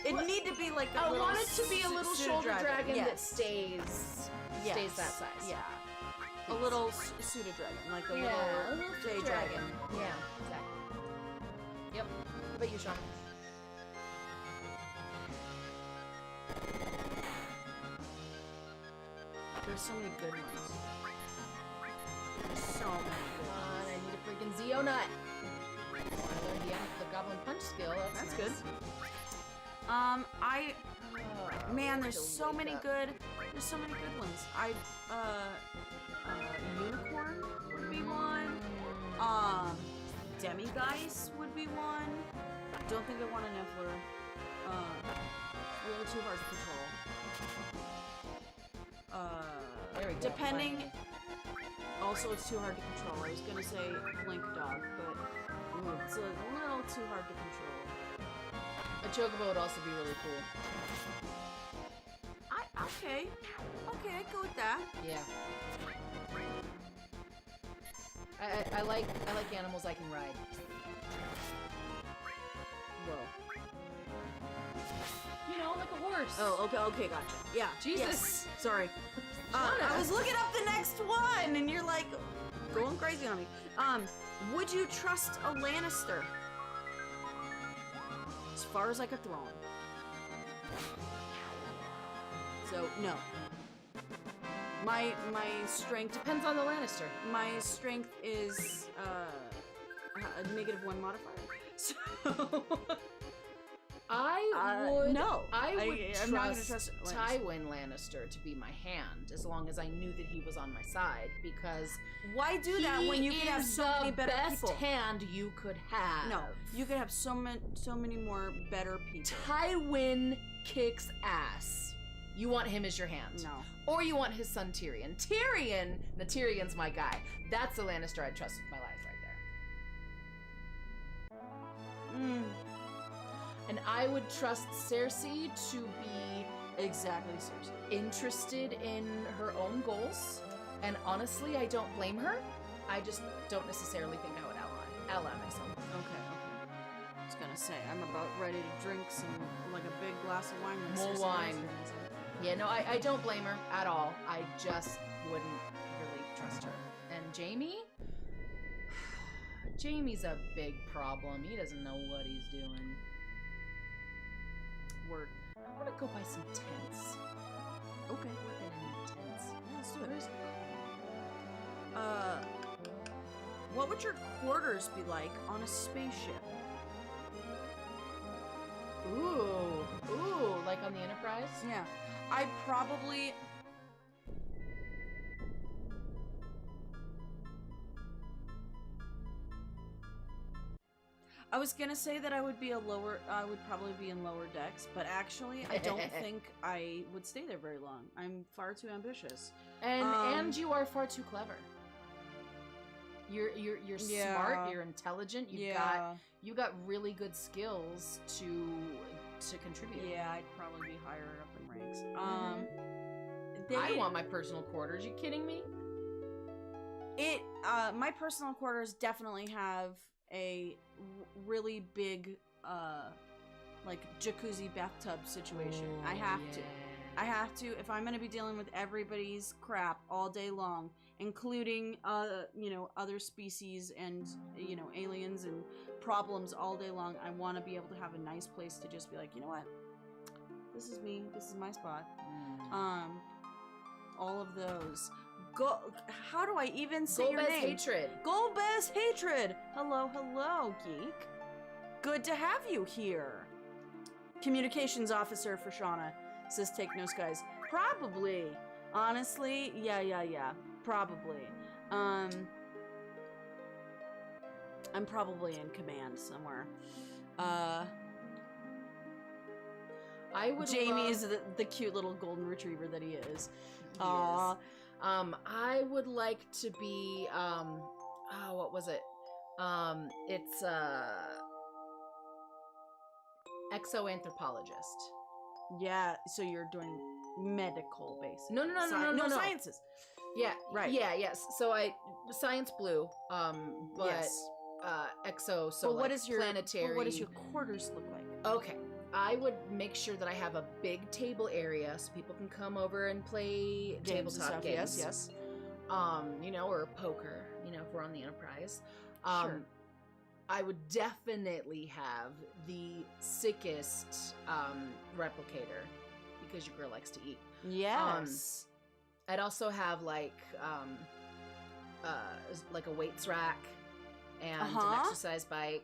It'd need to be like a little... I want it to be a little shoulder dragon that stays that size. Yeah. A little pseudo-dragon, like a little J dragon. Yeah, exactly. Yep. What about you, Sean? There's so many good ones. There's so many good ones. I need a freaking Zeo Nut. I learned the Goblin Punch skill. That's nice. Good. Man, there's so many good. There's so many good ones. Unicorn would be one. Demigeist would be one. Don't think I want a Niffler. A little too hard to control. There we go. Depending. Also, it's too hard to control. I was gonna say Blink Dog, but it's a little too hard to control. A Chocobo would also be really cool. Okay, I'd go with that. Yeah. I like animals I can ride. Whoa. You know, like a horse. Oh, okay, gotcha. Yeah. Jesus. Yes. Sorry. I was looking up the next one, and you're like going crazy on me. Would you trust a Lannister? As far as I could throw him. So, no. My strength... Depends on the Lannister. My strength is, a -1 modifier. So... I would I'm not gonna trust Tywin Lannister to be my hand as long as I knew that he was on my side, because why do that when you can have so many better people? Best hand you could have. No, you could have so many more better people. Tywin kicks ass. You want him as your hand. No. Or you want his son Tyrion. Tyrion's my guy. That's the Lannister I'd trust with my life right there. And I would trust Cersei to be interested in her own goals. And honestly, I don't blame her. I just don't necessarily think I would ally. I'll allow myself. Okay. I was gonna say, I'm about ready to drink some, like a big glass of wine. More wine. Yeah, no, I don't blame her at all. I just wouldn't really trust her. And Jamie? Jamie's a big problem. He doesn't know what he's doing. Word. I want to go buy some tents. Okay. We're gonna need tents. Yeah, let's do it. What would your quarters be like on a spaceship? Ooh, like on the Enterprise? Yeah. I'd probably... I was gonna say that I would probably be in lower decks, but actually I don't think I would stay there very long. I'm far too ambitious. And you are far too clever. You're smart, you're intelligent, you got really good skills to contribute. Yeah, I'd probably be higher up in ranks. I want my personal quarters. You kidding me? My personal quarters definitely have a really big like jacuzzi bathtub situation. Ooh, I have to if I'm going to be dealing with everybody's crap all day long, including other species and aliens and problems all day long. I want to be able to have a nice place to just be like, you know what, this is me, this is my spot. All of those. How do I even say your name? Hatred. Golbez Hatred. Hello, geek. Good to have you here. Communications officer for Shauna, says Take No Skies. Probably. Honestly, yeah. Probably. I'm probably in command somewhere. Jamie is the cute little golden retriever that he is. Aww. I would like to be, what was it? It's, exoanthropologist. Yeah, so you're doing medical, basically. No, sciences. Yeah, right. Yeah. So science blue, but yes. Exo, so but what is your planetary. But what does your quarters look like? Okay. I would make sure that I have a big table area so people can come over and play tabletop games. Yes. Or poker, if we're on the Enterprise. Sure. I would definitely have the sickest replicator because your girl likes to eat. Yes. I'd also have like a weights rack and an exercise bike.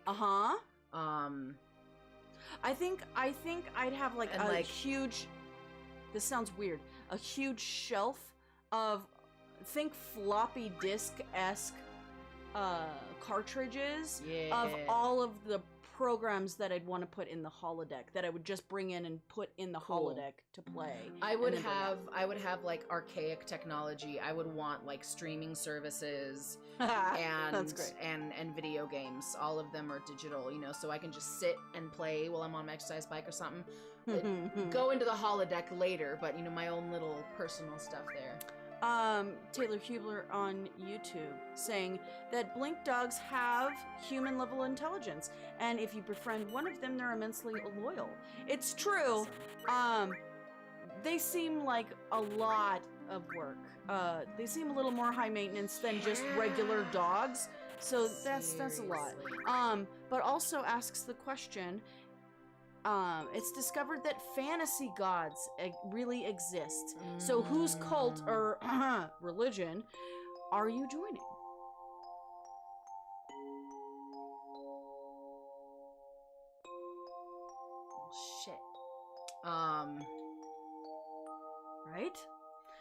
I think I'd have like huge. This sounds weird. A huge shelf of, think floppy disk-esque cartridges of all of the programs that I'd want to put in the holodeck that I would just bring in and put in the holodeck to play. I would have like archaic technology. I would want like streaming services and that's great. and video games. All of them are digital, so I can just sit and play while I'm on my exercise bike or something. Go into the holodeck later, but my own little personal stuff there. Taylor Hubler on YouTube saying that blink dogs have human level intelligence, and if you befriend one of them, they're immensely loyal. It's true. They seem like a lot of work. They seem a little more high maintenance than just regular dogs, so that's a lot. But also asks the question, it's discovered that fantasy gods really exist. So whose cult or religion are you joining? Shit. Right?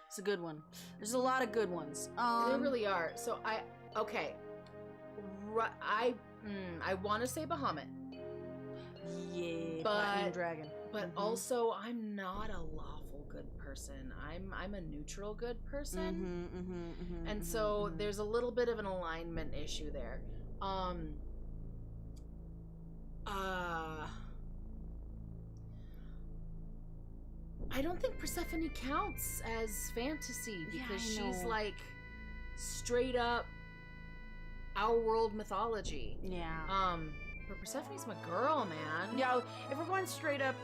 It's a good one. There's a lot of good ones. There really are. So I want to say Bahamut. Yeah, but Platinum Dragon. But also, I'm not a lawful good person. I'm a neutral good person, and so there's a little bit of an alignment issue there. I don't think Persephone counts as fantasy because she's like straight up our world mythology. Yeah. But Persephone's my girl, man. Yeah, if we're going straight up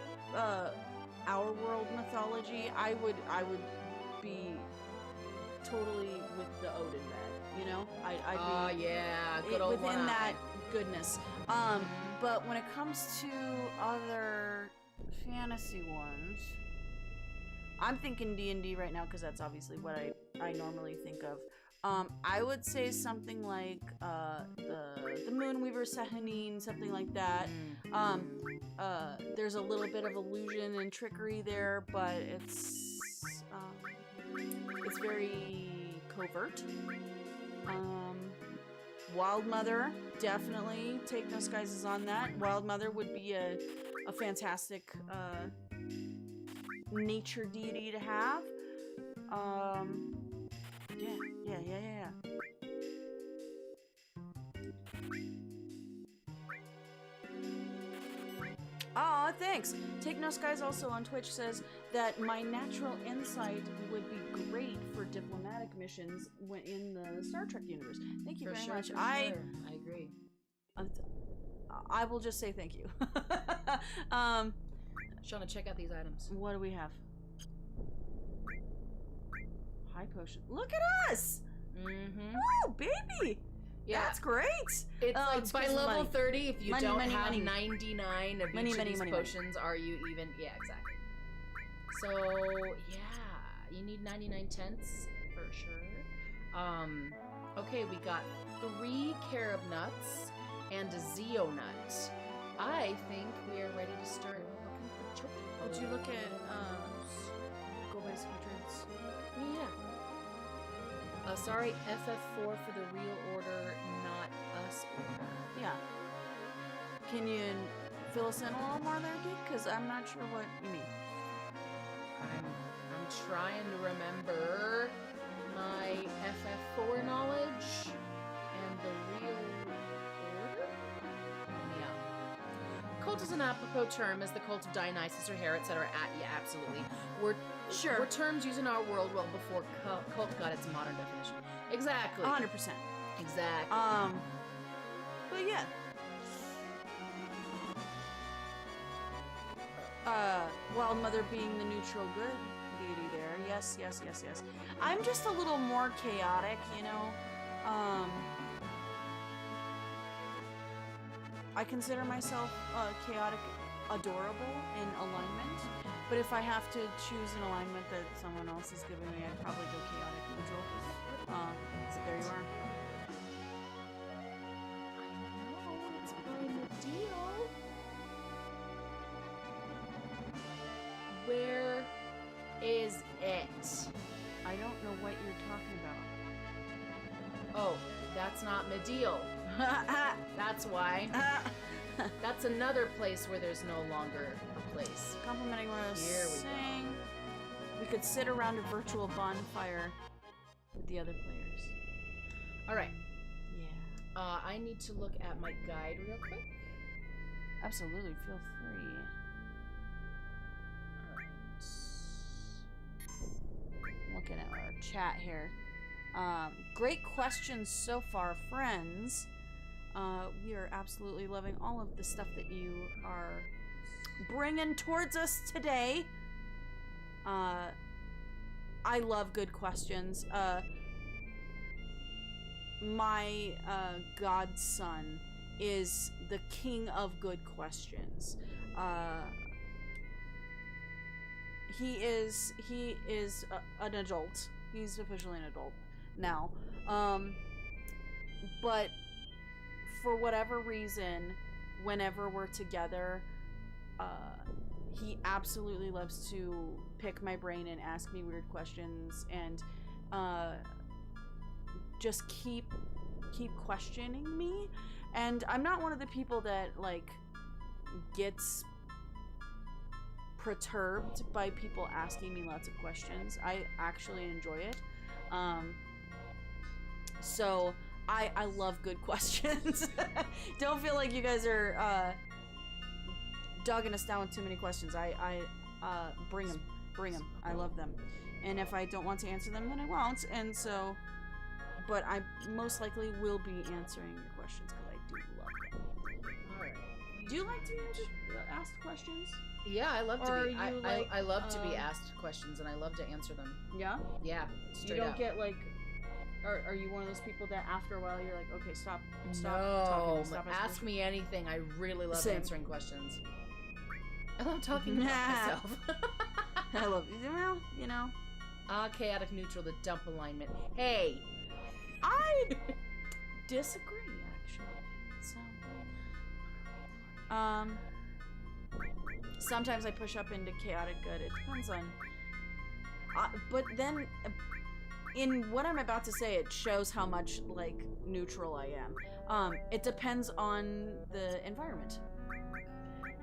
our world mythology, I would be totally with the Odin bed, you know? I'd be yeah, good old within one that goodness. But when it comes to other fantasy ones, I'm thinking D&D right now because that's obviously what I normally think of. I would say something like the Moonweaver Sehanine, something like that. There's a little bit of illusion and trickery there, but it's very covert. Wild Mother, definitely. Take No Skies is on that. Wild Mother would be a fantastic nature deity to have. Yeah. Oh, thanks. Take No Skies also on Twitch says that my natural insight would be great for diplomatic missions in the Star Trek universe. Thank you very much. I agree. I will just say thank you. Shauna, check out these items. What do we have? High potion. Look at us! Mm-hmm. Oh, baby! Yeah. That's great! It's like by level 30, if you don't have money. 99 of each of these potions, are you even? Yeah, exactly. So, yeah, you need 99 tenths for sure. Okay, we got 3 carob nuts and a Zeo nut. I think we are ready to start looking for Chocobo. Would you look at Gobe's Hatreds? Yeah. Sorry, FF4 for the real order, not us order. Yeah. Can you fill us in a little more there, Geek? Because I'm not sure what you mean. I'm trying to remember my FF4 knowledge and the real order? Yeah. Cult is an apropos term as the cult of Dionysus or Hera, etc. Yeah, absolutely. We're terms used in our world well before cult got its modern definition. Exactly. 100%. Exactly. But yeah. Wild Mother being the neutral good deity there. Yes. I'm just a little more chaotic, you know. I consider myself chaotic adorable in alignment, but if I have to choose an alignment that someone else is giving me, I'd probably go chaotic neutral. So there you are. I know, it's kind of deal. Where is it? I don't know what you're talking about. Oh, that's not Medial. That's why. That's another place where there's no longer a place. Complimenting what I was saying. We could sit around a virtual bonfire with the other players. Alright. Yeah. I need to look at my guide real quick. Absolutely, feel free. Alright. Looking at our chat here. Great questions so far, friends. We are absolutely loving all of the stuff that you are bringing towards us today. I love good questions. My godson is the king of good questions. He is an adult. He's officially an adult now. But for whatever reason, whenever we're together, he absolutely loves to pick my brain and ask me weird questions and just keep questioning me. And I'm not one of the people that like gets perturbed by people asking me lots of questions. I actually enjoy it. So I love good questions. Don't feel like you guys are dogging us down with too many questions. I bring them. I love them. And if I don't want to answer them, then I won't. And so but I most likely will be answering your questions because I do love them. All right. Do you like to be asked questions? Yeah, I love to Or be. I love to be um, asked questions, and I love to answer them. Yeah? Yeah, You straight don't up. get like... Are you one of those people that after a while you're like, okay, stop talking, No, stop ask me anything. I really love Same. answering questions. I love talking about myself. I love you. Well, you know. Chaotic neutral, the dump alignment. Hey! I disagree, actually. So, sometimes I push up into chaotic good. It depends on... but then, in what I'm about to say, it shows how much, like, neutral I am. It depends on the environment.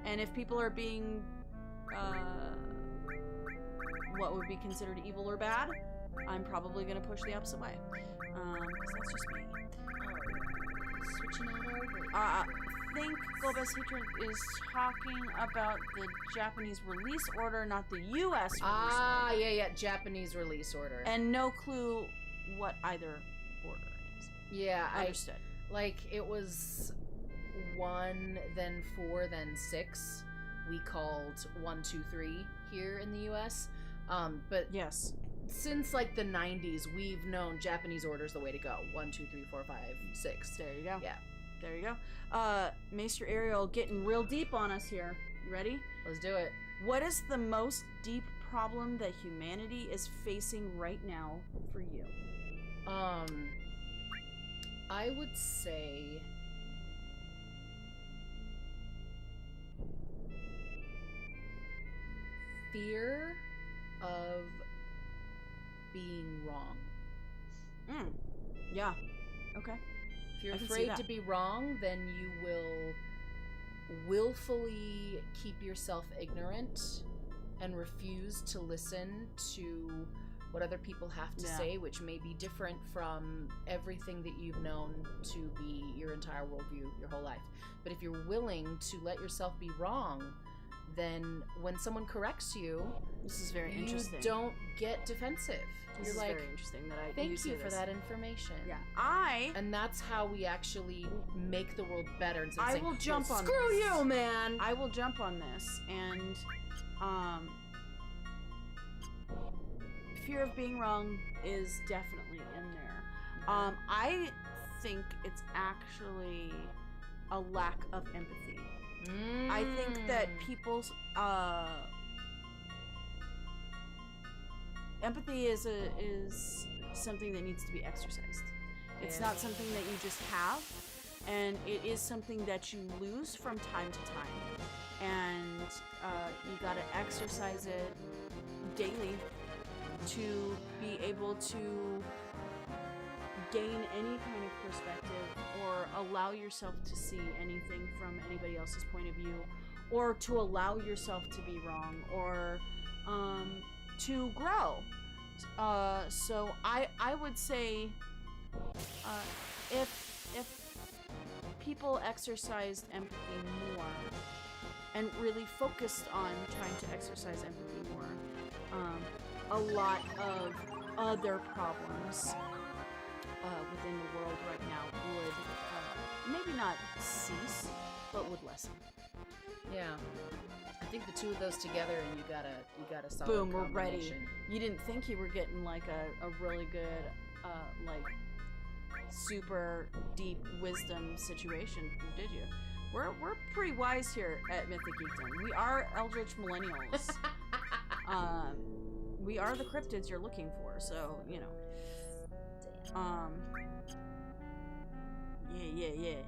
And if people are being, what would be considered evil or bad, I'm probably going to push the opposite way. Because that's just me. Switching out over. I think Globus Hatred is talking about the Japanese release order, not the U.S. release order. Yeah, Japanese release order. And no clue what either order is. Yeah, Understood. It was 1, then 4, then 6. We called 1, 2, 3 here in the U.S. But yes, since like the 90s, we've known Japanese order's the way to go. 1, 2, 3, 4, 5, 6. There you go. Yeah. There you go. Maester Ariel getting real deep on us here. You ready? Let's do it. What is the most deep problem that humanity is facing right now for you? I would say fear of being wrong. Yeah. Okay. If you're afraid to be wrong, then you will willfully keep yourself ignorant and refuse to listen to what other people have to say, which may be different from everything that you've known to be your entire worldview your whole life. But if you're willing to let yourself be wrong, then when someone corrects you, this is very interesting. You don't get defensive. This is very interesting that thank you for that information. Yeah, and that's how we actually make the world better. And I will jump on. Screw you, man. I will jump on this, and fear of being wrong is definitely in there. I think it's actually a lack of empathy. I think that people's empathy is something that needs to be exercised. It's not something that you just have, and it is something that you lose from time to time. And you gotta exercise it daily to be able to gain any kind of perspective or allow yourself to see anything from anybody else's point of view, or to allow yourself to be wrong, or to grow. So I would say if people exercised empathy more and really focused on trying to exercise empathy more, a lot of other problems within the world right now would maybe not cease, but would lessen. Yeah, I think the two of those together, and you got a solid boom, we're ready. combination. You didn't think you were getting like a really good like super deep wisdom situation, did you? We're pretty wise here at Mythic Geekdom. We are Eldritch Millennials. We are the cryptids you're looking for, so you know. Yeah.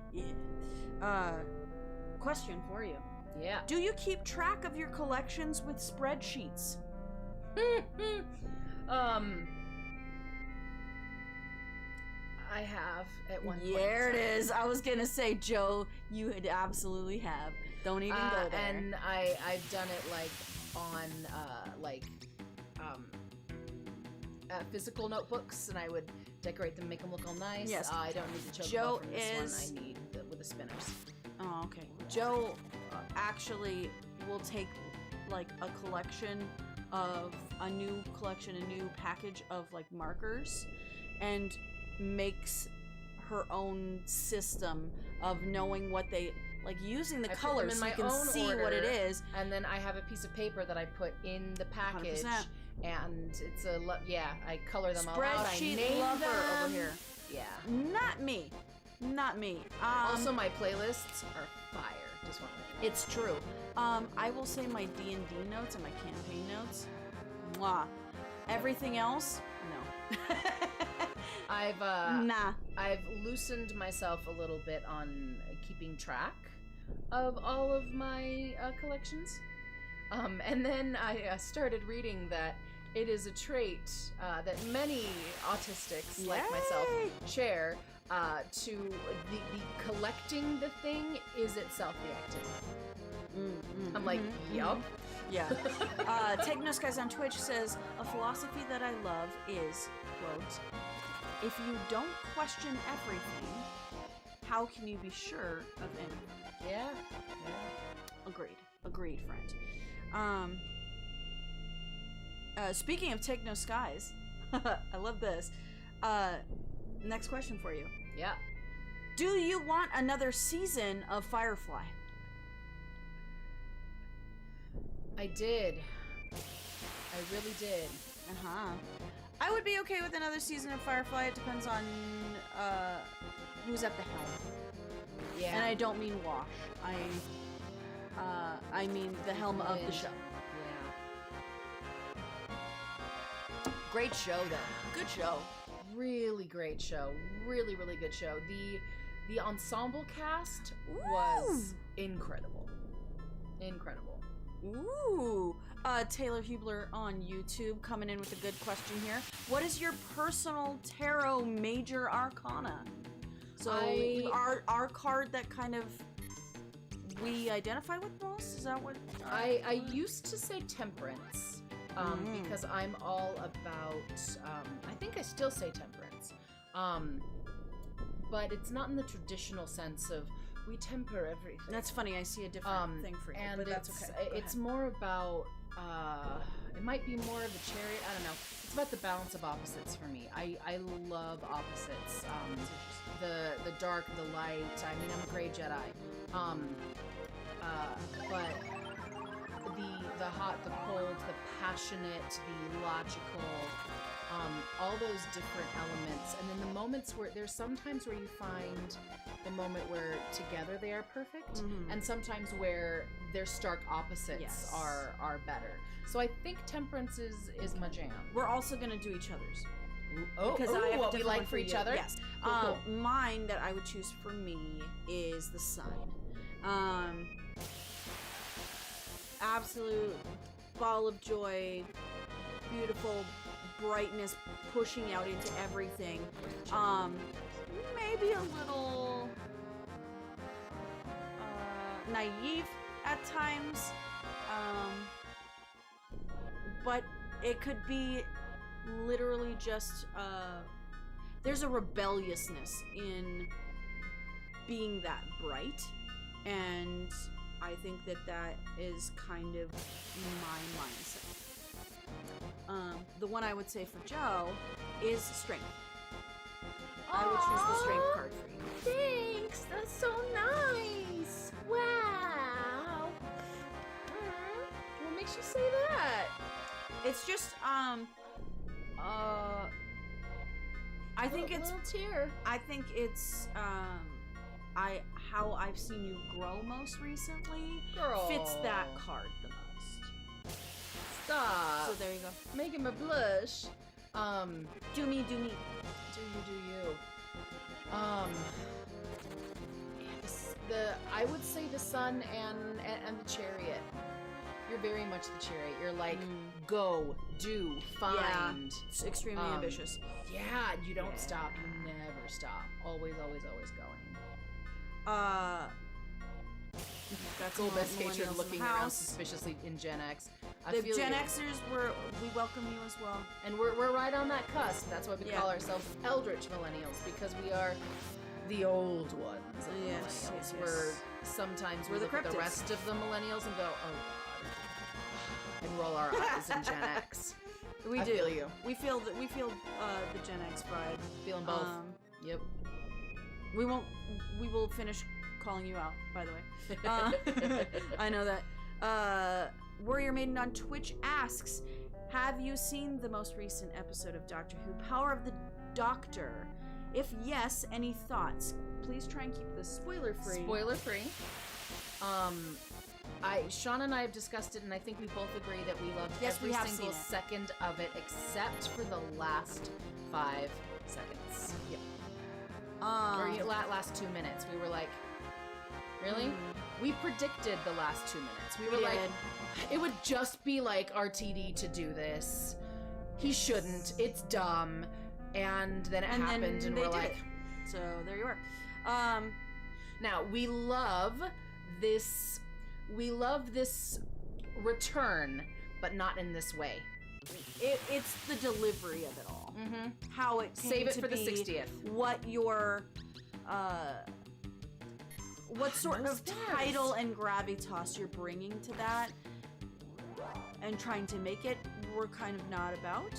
Question for you. Yeah. Do you keep track of your collections with spreadsheets? I have at one point. There it is. I was gonna say, Joe, you would absolutely have. Don't even go there. And I've done it like on physical notebooks, and I would decorate them, make them look all nice. Yes. I don't need the Chocobo Joe from this one. I need with the spinners. Oh, okay. Joe actually will take like a collection of a new package of like markers, and makes her own system of knowing what they like, using the colors so you can see what it is. And then I have a piece of paper that I put in the package. 100%. And it's I color them all out. I name lover them over here. Yeah. Not me. Also, my playlists are fire. Just want to. It's true. I will say my D&D notes and my campaign notes. Mwah. Everything else, no. I've loosened myself a little bit on keeping track of all of my collections. And then I started reading that it is a trait that many autistics like myself share. To the collecting the thing is itself the activity. I'm like, yup. Yeah. Technosky's on Twitch says, a philosophy that I love is, quote, if you don't question everything, how can you be sure of anything? Yeah. Agreed, friend. Speaking of Technoskies, I love this. Next question for you. Yeah. Do you want another season of Firefly? I did. I really did. I would be okay with another season of Firefly. It depends on who's at the helm. Yeah. And I don't mean Wash. I mean the helm of the show. Yeah. Great show, though. Good show. Really great show. Really, really good show. The ensemble cast was incredible. Incredible. Ooh. Taylor Hubler on YouTube coming in with a good question here. What is your personal tarot major arcana? So our card that kind of we identify with most? Is that what? I used to say temperance. Because I'm all about, I think I still say temperance. But it's not in the traditional sense of we temper everything. That's funny. I see a different thing for you, and but that's okay. It's more about, it might be more of a chariot. I don't know. It's about the balance of opposites for me. I love opposites. The dark, the light. I mean, I'm a gray Jedi. But the hot, the cold, the passionate, the logical, all those different elements. And then the moments where there's sometimes where you find the moment where together they are perfect, and sometimes where their stark opposites are better. So I think temperance is my jam. We're also gonna do each other's. Because I have what we like for each other. Yes. Cool. Mine that I would choose for me is the sun. Absolute ball of joy, beautiful brightness pushing out into everything. Maybe a little naive at times, but it could be literally just there's a rebelliousness in being that bright, and I think that is kind of my mindset. The one I would say for Joe is strength. I would choose the strength card for you. Thanks, that's so nice. Wow. What makes you say that? It's just I think it's little tear. I think it's how I've seen you grow most recently fits that card the most. Stop. So there you go. Making me blush. Do me. Do you. I would say the sun and the chariot. You're very much the chariot. You're like, go, do, find. Yeah, it's extremely ambitious. Yeah, you don't stop. You never stop. Always going. That's Golbus hatred looking around suspiciously in Gen X. The Gen Xers, we welcome you as well. And we're right on that cusp. That's why we call ourselves Eldritch Millennials, because we are the old ones of Yes. We're sometimes we look at the rest of the millennials and go, oh god, and roll our eyes in Gen X. We do. Feel you. We feel the Gen X vibe. Feeling both. Yep. We will finish calling you out, by the way. I know that. Warrior Maiden on Twitch asks, have you seen the most recent episode of Doctor Who, Power of the Doctor? If yes, any thoughts? Please try and keep this spoiler-free. Spoiler-free. Sean and I have discussed it, and I think we both agree that we loved every single second of it, except for the last 5 seconds. Yep. Or last 2 minutes. We were like, really? We predicted the last 2 minutes. We were like, it would just be like RTD to do this. He shouldn't. It's dumb. And then it happened, and we're like, so there you are. Now we love this. We love this return, but not in this way. It's the delivery of it all. Mm-hmm. How it came Save it to for be, the 60th. What your what sort of title and gravitas you're bringing to that, and trying to make it, we're kind of not about.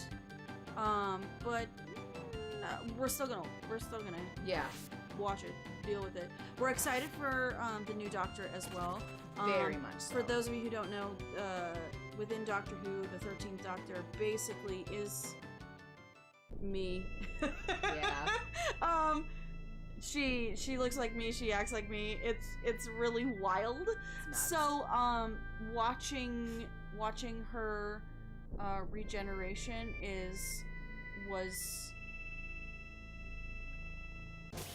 But we're still gonna watch it, deal with it. We're excited for the new Doctor as well. Very much so. For those of you who don't know, within Doctor Who, the 13th Doctor basically is me. Yeah. She looks like me, she acts like me. It's really wild. It's so watching her regeneration was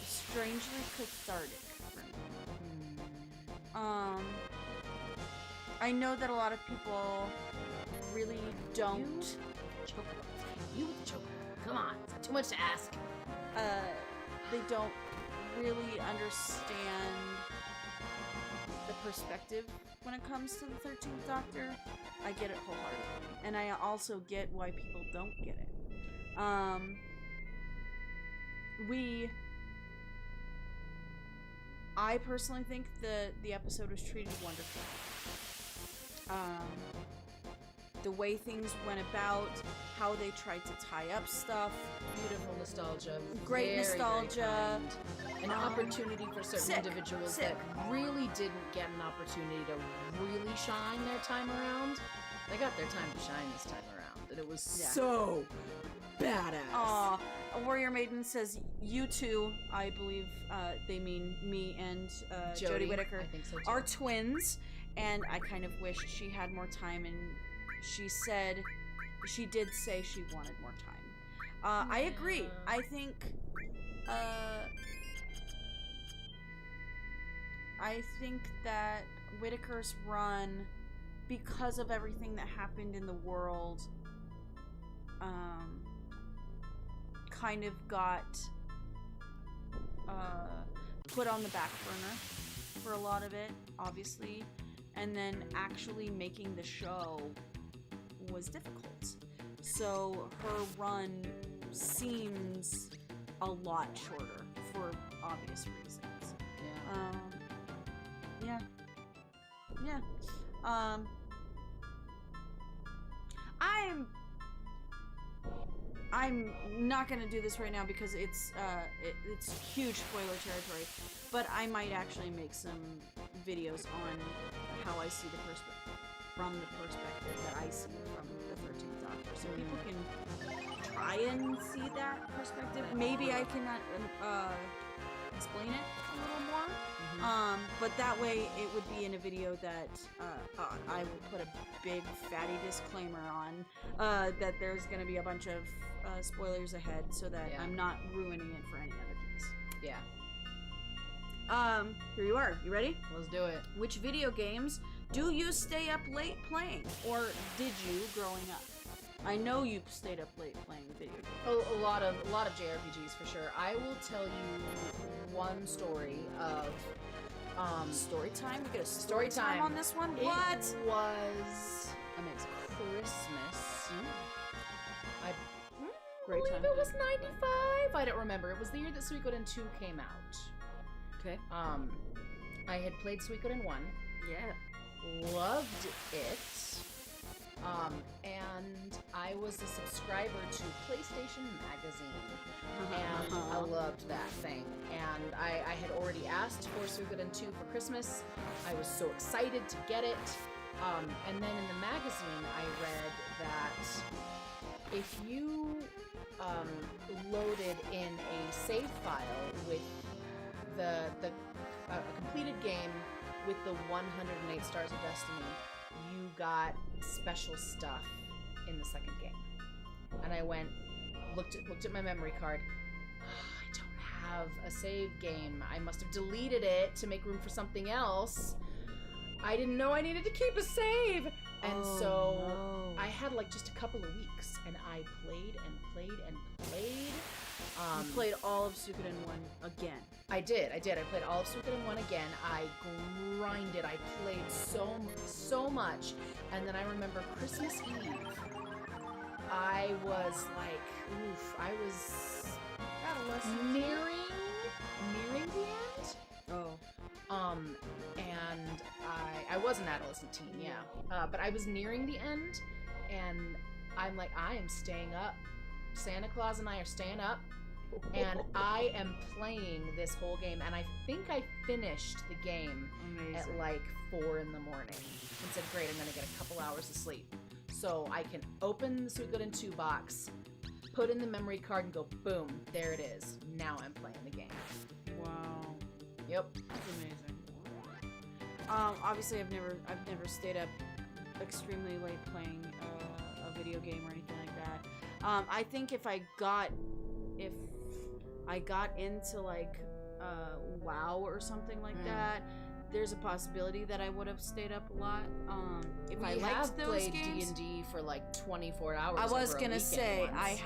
strangely cathartic for me. I know that a lot of people really don't. You with the Chocobo. Come on, it's too much to ask. They don't really understand the perspective when it comes to the 13th Doctor. I get it wholeheartedly, and I also get why people don't get it. I personally think the episode was treated wonderfully. The way things went about, how they tried to tie up stuff. Beautiful nostalgia. Great nostalgia. An opportunity for certain individuals that really didn't get an opportunity to really shine their time around. They got their time to shine this time around, and it was so badass. Warrior Maiden says, you two, I believe they mean me and Jodie Whittaker, I think so too, are twins, and I kind of wished she had more time, and she did say she wanted more time. I agree. I think that Whittaker's run, because of everything that happened in the world, kind of got put on the back burner for a lot of it, obviously, and then actually making the show was difficult. So her run seems a lot shorter for obvious reasons. I'm not gonna do this right now because it's huge spoiler territory, but I might actually make some videos on how I see from the perspective that I see from the 13th Doctor, so people can try and see that perspective. Maybe I can explain it a little more, but that way it would be in a video that I will put a big fatty disclaimer on that there's going to be a bunch of spoilers ahead, so that I'm not ruining it for any other case. Yeah. Here you are. You ready? Let's do it. Which video games do you stay up late playing, or did you growing up? I know you stayed up late playing video games. A lot of JRPGs for sure. I will tell you one story of story time. We get a story time on this one. It what was amazing? Christmas. I Great believe time. it was 95. I don't remember. It was the year that Suikoden 2 came out. Okay. I had played Suikoden 1. Yeah. Loved it. And I was a subscriber to PlayStation Magazine, and I loved that thing. And I had already asked for Suikoden 2 for Christmas. I was so excited to get it. And then in the magazine, I read that if you loaded in a save file with a completed game with the 108 Stars of Destiny, you got special stuff in the second game. And I went, looked at my memory card. I don't have a save game. I must have deleted it to make room for something else. I didn't know I needed to keep a save. And I had like just a couple of weeks, and I played and played and played. You played all of Suikoden 1 again. I did. I played all of Suikoden 1 again. I grinded. I played so much. And then I remember Christmas Eve, I was like, I was nearing the end. And I was an adolescent teen, yeah. But I was nearing the end, and I'm like, I am staying up. Santa Claus and I are staying up, and I am playing this whole game, and I think I finished the game at like 4 in the morning and said, great, I'm gonna get a couple hours of sleep. So I can open the Suikoden 2 box, put in the memory card, and go, boom, there it is. Now I'm playing the game. Wow. Yep. That's amazing. Obviously I've never stayed up extremely late playing a video game or anything like that. I think if I got into like WoW or something like that, there's a possibility that I would have stayed up a lot. If I liked those played games, D&D for like 24 hours. I was gonna say once,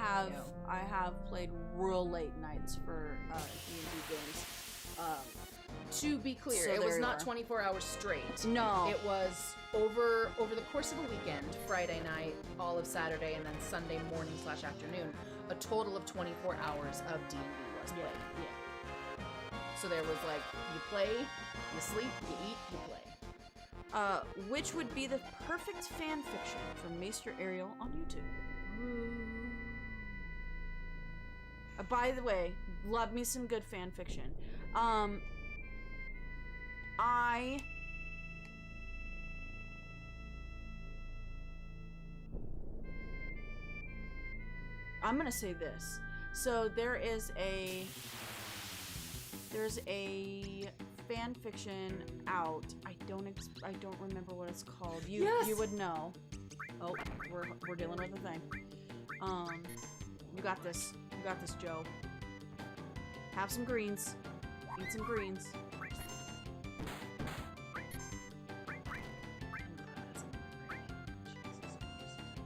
I have played real late nights for D&D games. To be clear, So it was there not you are. 24 hours straight. No. It was over the course of a weekend, Friday night, all of Saturday, and then Sunday morning / afternoon. A total of 24 hours of D&D was played. Yeah. So there was like, you play, you sleep, you eat, you play. Which would be the perfect fan fiction from Maester Ariel on YouTube? By the way, love me some good fan fiction. I'm gonna say this. So there's a fan fiction out. I don't remember what it's called. You would know. Oh, we're dealing with a thing. You got this. You got this, Joe. Have some greens. Eat some greens.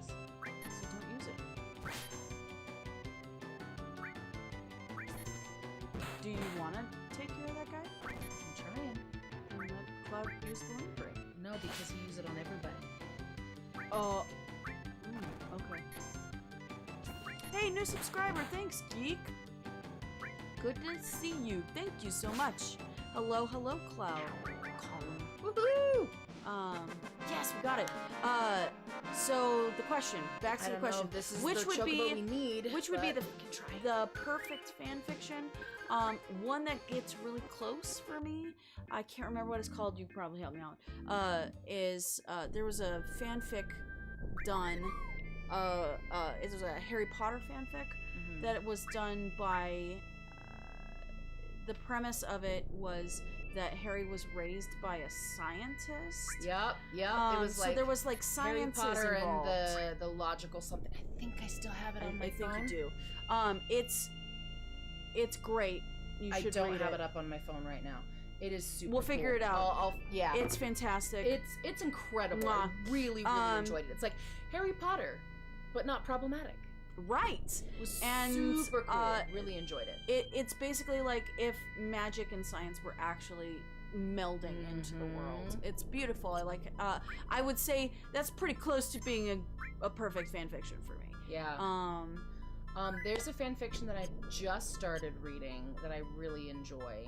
So don't use it. Do you want to take care of that guy? I'm trying. And let Cloud use the limit break. No, because you use it on everybody. Oh. Okay. Hey, new subscriber. Thanks, Geek. Good to see you. Thank you so much. Hello, Cloud. Colin. Woohoo! Yes, we got it. So the question, back to the question. This is which the would Chocobo be we need, which would be but the perfect fan fiction? One that gets really close for me. I can't remember what it's called. You probably help me out. There was a fanfic done. It was a Harry Potter fanfic that was done by. The premise of it was that Harry was raised by a scientist. Yep. It was so there was like Harry sciences Potter involved. and the logical something. I think I still have it on my phone. I think you do. It's great. You should I don't read have it up on my phone right now. It is super. We'll figure cool. it out. Yeah. It's fantastic. It's incredible. I really enjoyed it. It's like Harry Potter, but not problematic. Right. It was super cool. Really enjoyed it. It's basically like if magic and science were actually melding into the world. It's beautiful. I like I would say that's pretty close to being a perfect fan fiction for me. Yeah. There's a fan fiction that I just started reading that I really enjoy.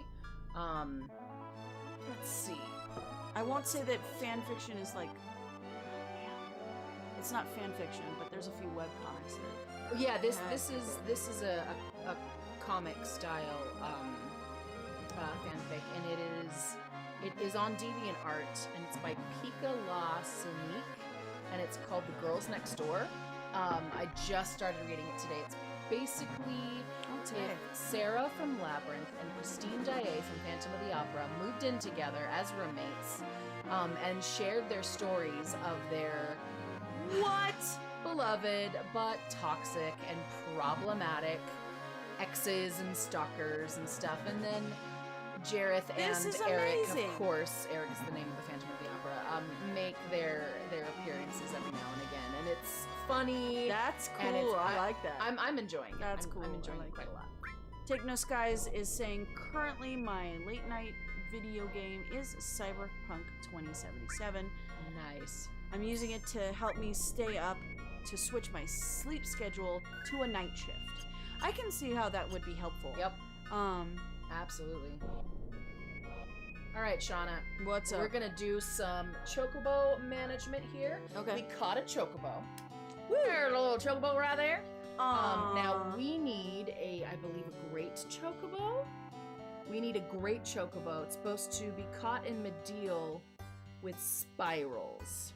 Let's see. I won't say that fan fiction is like It's not fan fiction, but there's a few web comics that. Yeah, this is a comic style fanfic, and it is on DeviantArt, and it's by Pika La Sonique, and it's called The Girls Next Door. I just started reading it today. It's basically if Sarah from Labyrinth and Christine Daae from Phantom of the Opera moved in together as roommates, and shared their stories of their beloved but toxic and problematic exes and stalkers and stuff, and then Jareth and Eric, of course, Eric is the name of the Phantom of the Opera, make their appearances every now and again, and it's funny. That's cool. And I like that. I'm enjoying it. That's cool. I'm enjoying it quite a lot. Take No Skies is saying currently my late night video game is Cyberpunk 2077. Nice. I'm using it to help me stay up to switch my sleep schedule to a night shift. I can see how that would be helpful. Yep. Absolutely. All right, Shauna. What's up? We're gonna do some Chocobo management here. Okay. We caught a Chocobo. Woo! There's a little Chocobo right there. Now we need I believe, a great Chocobo. We need a great Chocobo. It's supposed to be caught in Medial with spirals.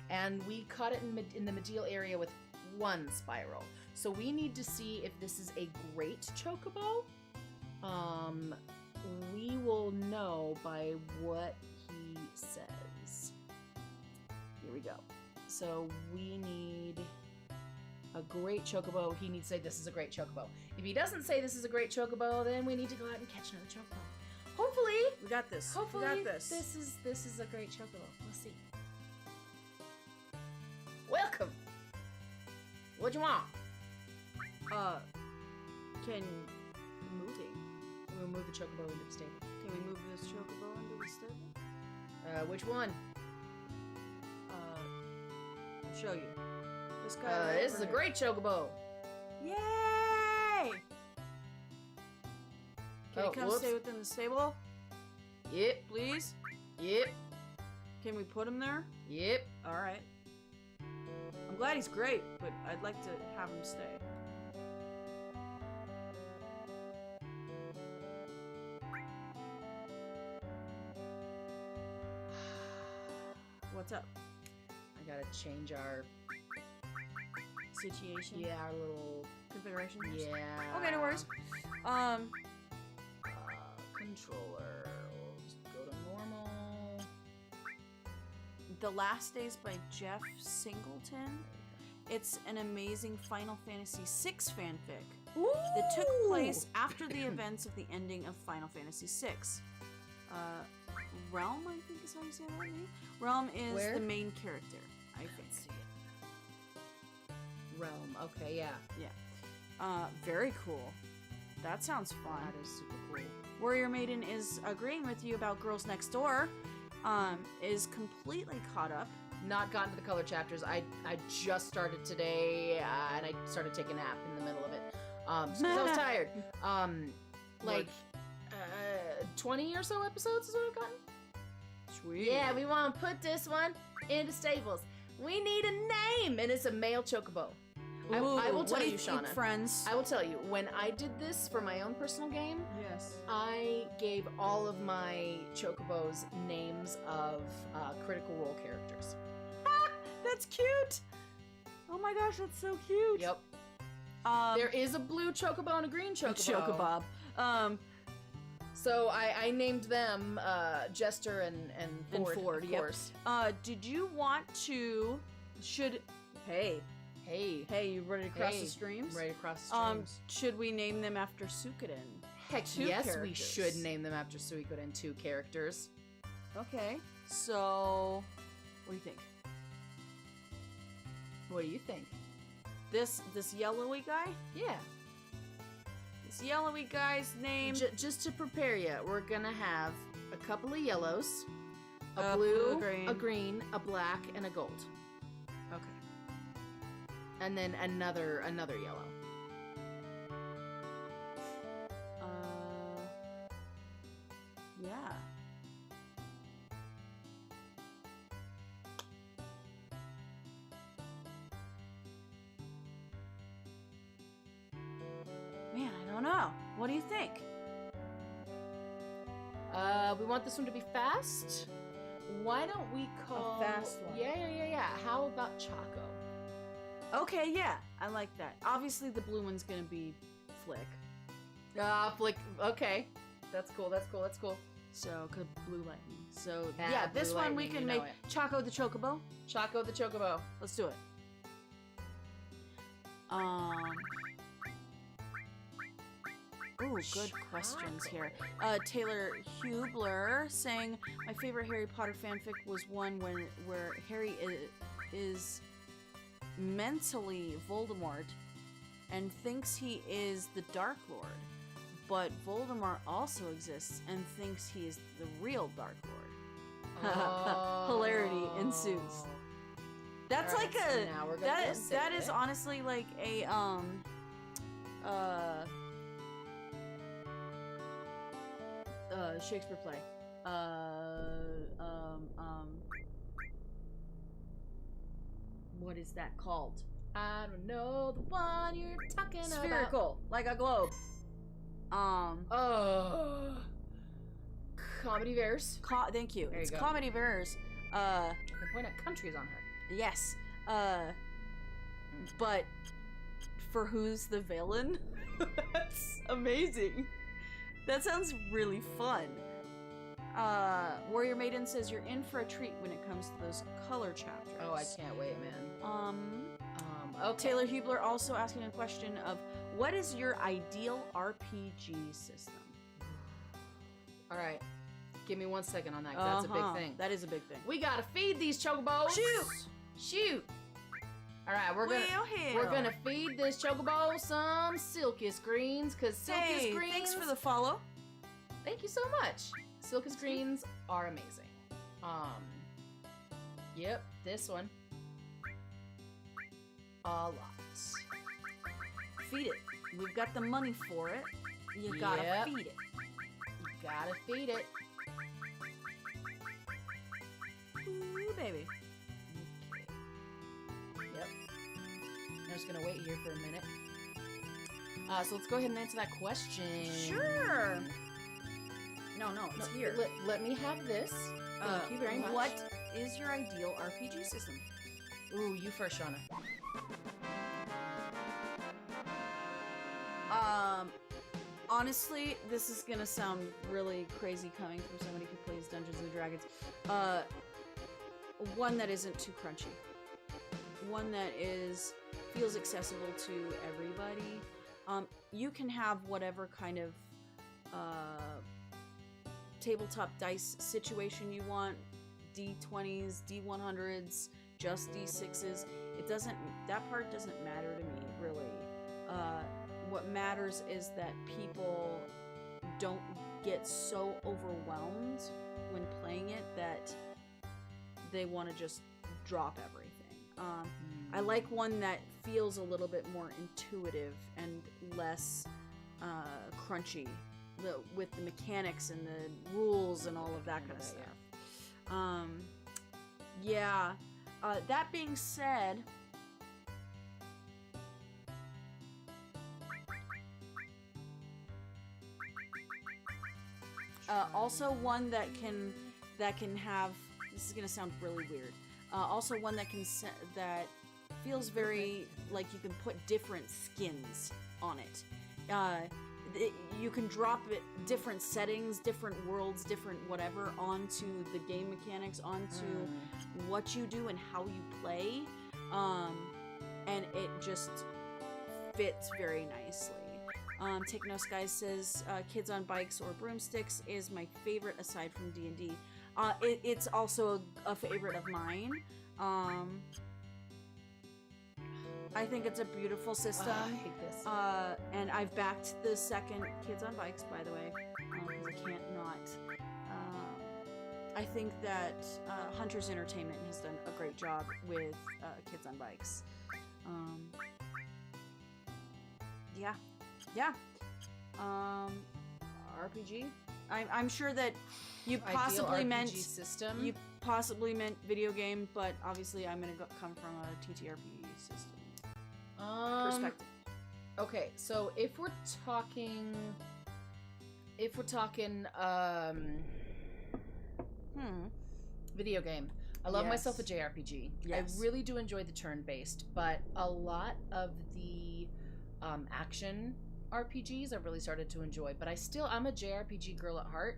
And we caught it in the Medial area with one spiral. So we need to see if this is a great Chocobo. We will know by what he says. Here we go. So we need a great Chocobo. He needs to say this is a great Chocobo. If he doesn't say this is a great Chocobo, then we need to go out and catch another Chocobo. Hopefully, we got this. Hopefully, we got this. This is a great Chocobo. We'll see. Welcome. What you want? Can moving. We'll move the Chocobo into the stable. Can we move this Chocobo into the stable? Which one? I'll show you. This guy. This is a great Chocobo. Yay! Can he come stay within the stable? Yep. Please? Yep. Can we put him there? Yep. Alright. I'm glad he's great, but I'd like to have him stay. What's up? I gotta change our situation. Yeah, our little configuration. Yeah. Okay, no worries. Controller. We'll just go to normal. The Last Days by Jeff Singleton. It's an amazing Final Fantasy VI fanfic that took place after the events of the ending of Final Fantasy VI. Realm, I think is how you say that name. Realm is the main character, I think. See it. Realm. Okay, yeah. Yeah. Very cool. That sounds fun. That is super cool. Warrior Maiden is agreeing with you about Girls Next Door. Is completely caught up. Not gotten to the color chapters. I just started today, and I started taking a nap in the middle of it. So 'cause I was tired. Like 20 or so episodes is what I've gotten. Sweet. Yeah, we want to put this one into stables. We need a name, and it's a male Chocobo. Ooh, I will tell you, Shauna. Friends. I will tell you, when I did this for my own personal game, yes, I gave all of my Chocobos names of Critical Role characters. That's cute. Oh my gosh, that's so cute. Yep. There is a blue Chocobo and a green Chocobo. Chocobob. So I named them Jester and Ford, of course. Did you want to? Hey, you ready to cross the streams? Ready to cross the streams. Should we name them after Suikoden? Heck, yes, we should name them after Suikoden 2 characters. Okay, so what do you think? What do you think? This yellowy guy? Yeah. This yellowy guy's name. Just to prepare you, we're gonna have a couple of yellows, a blue, a green, a black, and a gold. Okay. And then another yellow. Yeah. don't know. What do you think? We want this one to be fast. Why don't we call... A fast one. Yeah. How about Choco? Okay, yeah. I like that. Obviously, the blue one's gonna be Flick. Flick. Okay. That's cool. So, blue lightning. So, Ah, yeah, blue this one we lightning, can you make know it. Choco the Chocobo. Choco the Chocobo. Let's do it. Ooh, good questions here. Taylor Hubler saying, my favorite Harry Potter fanfic was one where Harry is mentally Voldemort and thinks he is the Dark Lord. But Voldemort also exists and thinks he is the real Dark Lord. Hilarity ensues. That's right, like so now we're gonna that is honestly like a Shakespeare play. What is that called? I don't know the one you're talking about. Spherical, like a globe. Comedy Bears. Thank you. There It's you go. Comedy Bears. I can point at countries on her. Yes. But for who's the villain? That's amazing. That sounds really fun. Warrior Maiden says you're in for a treat when it comes to those color chapters. Oh, I can't wait, man. Okay. Taylor Hubler also asking a question of what is your ideal RPG system? All right. Give me 1 second on that, 'cause that's a big thing. That is a big thing. We gotta feed these chocobos. Shoot! All right, we're gonna feed this chocobo some Silkus greens, cause Silkus greens. Thanks for the follow. Thank you so much. Silkus greens are amazing. Yep, this one. A lot. Feed it. We've got the money for it. You gotta feed it. You gotta feed it. Ooh, baby. Okay. Yep. I'm just gonna wait here for a minute. So let's go ahead and answer that question. Sure. No, it's here. Let me have this. Thank you very much. What is your ideal RPG system? Ooh, you first, Shauna. Honestly, this is gonna sound really crazy coming from somebody who plays Dungeons and Dragons. One that isn't too crunchy. One that feels accessible to everybody. You can have whatever kind of tabletop dice situation you want. D20s, D100s, just D6s. That part doesn't matter to me, really. What matters is that people don't get so overwhelmed when playing it that they want to just drop everything. I like one that feels a little bit more intuitive and less crunchy with the mechanics and the rules and all of that kind of stuff. Yeah. That being said, also one that can have. This is gonna sound really weird. Also one that feels very like you can put different skins on it. You can drop it different settings, different worlds, different whatever onto the game mechanics, onto what you do and how you play, and it just fits very nicely. Take No Skies says Kids on Bikes or Broomsticks is my favorite aside from D&D. It's also a favorite of mine. I think it's a beautiful system. I hate this. And I've backed the second Kids on Bikes, by the way, because I can't not. I think that Hunter's Entertainment has done a great job with Kids on Bikes. Yeah. RPG? I'm sure that you possibly meant system. You possibly meant video game, but obviously I'm gonna come from a TTRPG system perspective. Okay, so if we're talking video game. I love myself a JRPG. Yes. I really do enjoy the turn-based, but a lot of the action RPGs I've really started to enjoy. But I'm a JRPG girl at heart.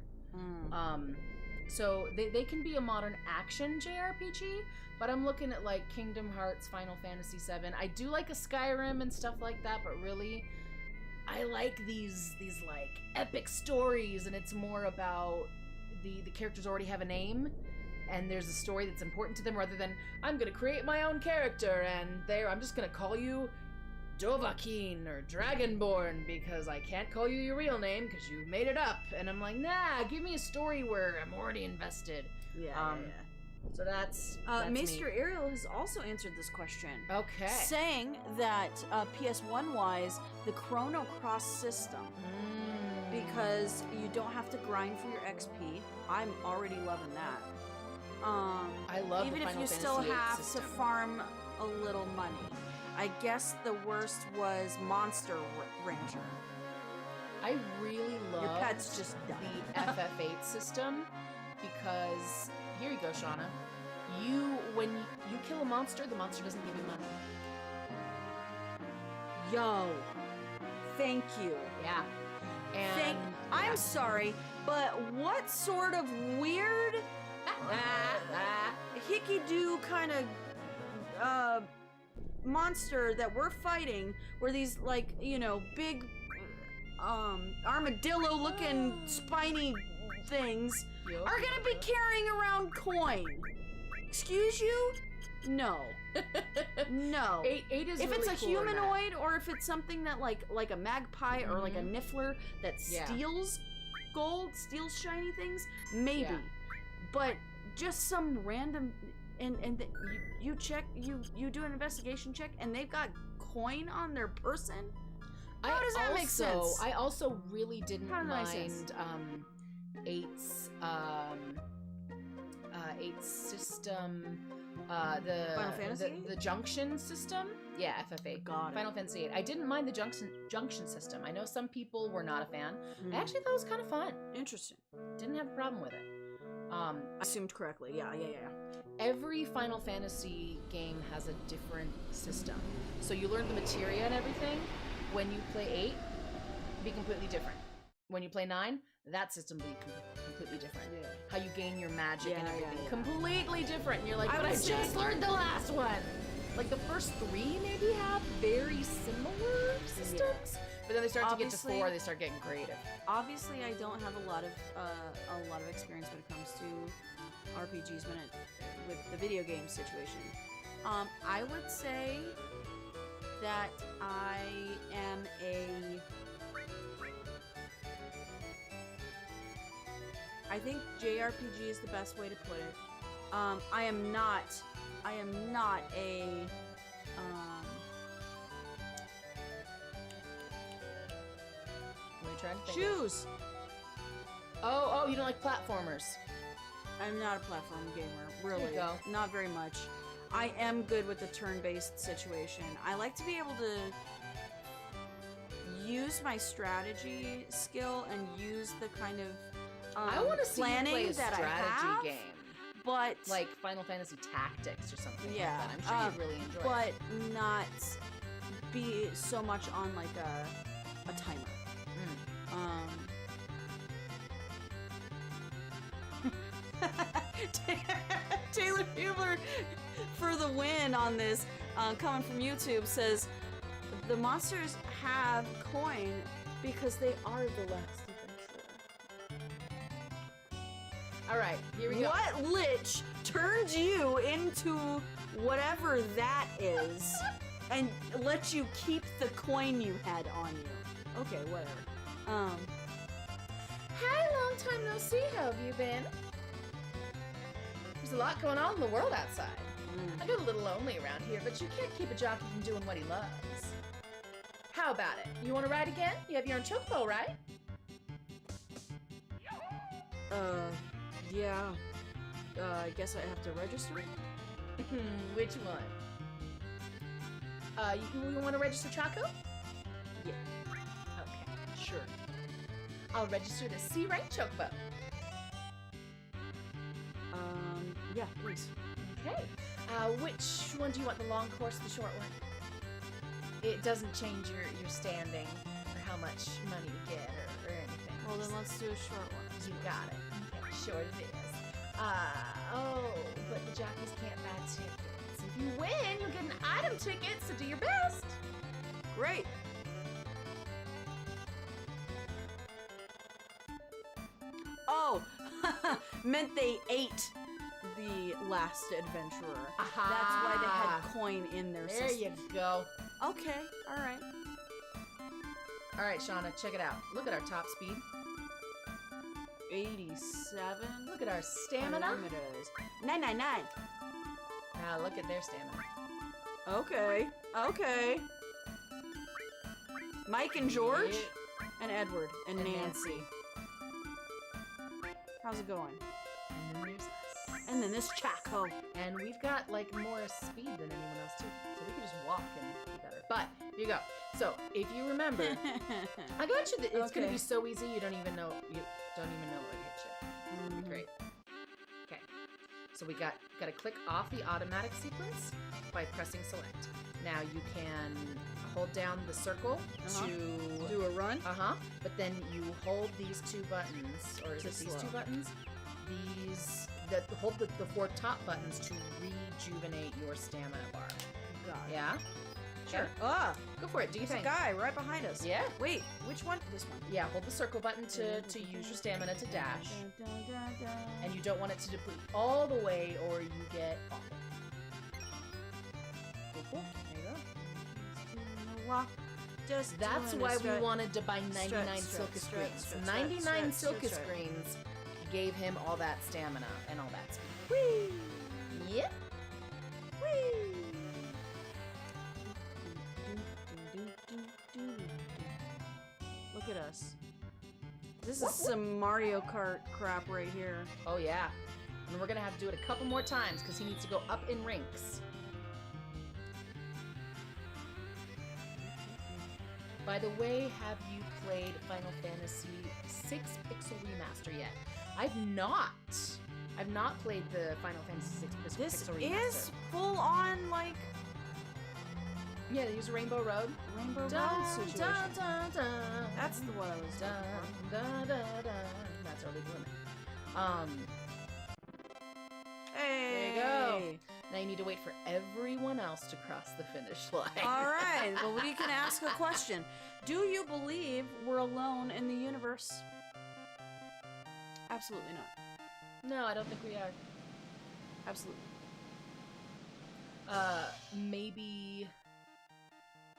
So they can be a modern action JRPG, but I'm looking at like Kingdom Hearts, Final Fantasy VII. I do like a Skyrim and stuff like that, but really, I like these like epic stories, and it's more about the characters already have a name, and there's a story that's important to them, rather than I'm gonna create my own character and I'm just gonna call you Dovahkiin or Dragonborn because I can't call you your real name because you made it up. And I'm like, nah, give me a story where I'm already invested. So that's Maester me. Ariel has also answered this question. Okay. Saying that PS1 wise, the Chrono Cross system, because you don't have to grind for your XP. I'm already loving that. I love even the if Final you Fantasy still VIII have system. to farm a little money. I guess the worst was Monster Ranger. I really love Your pet's just the done. FF8 system because here you go, Shauna. When you kill a monster, the monster doesn't give you money. Yo, thank you. Yeah. And I'm sorry, but what sort of weird hickey-do kind of monster that we're fighting were these, like, you know, big armadillo looking spiny things are gonna be carrying around coin? Excuse you? No. No. 8 is if really it's a cool humanoid, or if it's something that like a magpie or like a niffler that steals gold, steals shiny things, maybe. Yeah. But just some random you check, you do an investigation check and they've got coin on their person? How does that make sense? I also really didn't How does that mind make sense? 8's system, Final Fantasy? the junction system. Yeah, FF8. Got it. Final Fantasy 8. I didn't mind the junction system. I know some people were not a fan. I actually thought it was kind of fun. Interesting. Didn't have a problem with it. Assumed correctly. Yeah. Every Final Fantasy game has a different system. So you learn the materia and everything. When you play 8, it'll be completely different. When you play 9, that system will be completely different. Yeah. How you gain your magic and everything. Completely different. And you're like, but I just learned the last one. Like the first 3 maybe have very similar systems. But then they start to get to 4, they start getting creative. Obviously, I don't have a lot of experience when it comes to RPGs with the video game situation. I would say that I am I think JRPG is the best way to put it. I am not a shoes. Oh, you don't like platformers. I'm not a platform gamer, really. There you go. Not very much. I am good with the turn-based situation. I like to be able to use my strategy skill and use the kind of I want to see you play a that strategy game. But like Final Fantasy Tactics or something like yeah, that. I'm sure you'd really enjoy it. But not be so much on like a timer. Taylor Hubler for the win on this, coming from YouTube, says the monsters have coin because they are the last adventurer. Alright, here we go. What lich turned you into whatever that is and let you keep the coin you had on you? Okay, whatever. Hi, long time no see. How have you been? There's a lot going on in the world outside. I get a little lonely around here, but you can't keep a jockey from doing what he loves. How about it? You want to ride again? You have your own Chocobo, right? Yeah. I guess I have to register? Which one? You want to register Choco? Yeah. Okay. Sure. I'll register the C rank Chocobo. Yeah, please. Okay. Which one do you want, the long course or the short one? It doesn't change your standing or how much money you get or anything. Well, then let's do a short one. You got it. Okay, short it is. But the jockeys can't buy tickets. If you win, you'll get an item ticket, so do your best. Great. Oh, meant they ate the last adventurer. Aha. That's why they had coin in their system. There you go. Okay, all right. All right, Shauna, check it out. Look at our top speed. 87. Look at our stamina. Parameters. 999. Now look at their stamina. Okay, okay. Mike and George and Edward and Nancy. How's it going? And then there's us. And then this Choco. And we've got like more speed than anyone else too, so we can just walk and be better. But here you go. So if you remember, I got you. It's gonna be so easy. You don't even know. You don't even know what hit you. It's gonna be great. Okay. So we got to click off the automatic sequence by pressing select. Now you can hold down the circle to do a run. But then you hold these two buttons, or is it these two buttons? Hold the 4 top buttons to rejuvenate your stamina bar. Got it. Yeah? Sure. Go for it. Do you think? There's a guy right behind us. Yeah. Wait, which one? This one. Yeah, hold the circle button to use your stamina to dash. And you don't want it to deplete all the way or you get off it. Cool. There you go. That's why we wanted to buy 99 Silka Screens. 99 Silka Screens gave him all that stamina and all that speed. Whee! Yep. Whee! Look at us. This is some Mario Kart crap right here. Oh yeah. And we're gonna have to do it a couple more times because he needs to go up in ranks. By the way, have you played Final Fantasy VI Pixel Remaster yet? I've not played the Final Fantasy VI Pixel Remaster. This is full on like. Yeah, they use Rainbow Road. Rainbow Road situation. That's the one I was That's early blooming. Hey. There you go. Now you need to wait for everyone else to cross the finish line. All right. Well, we can ask a question. Do you believe we're alone in the universe? Absolutely not. No, I don't think we are. Absolutely.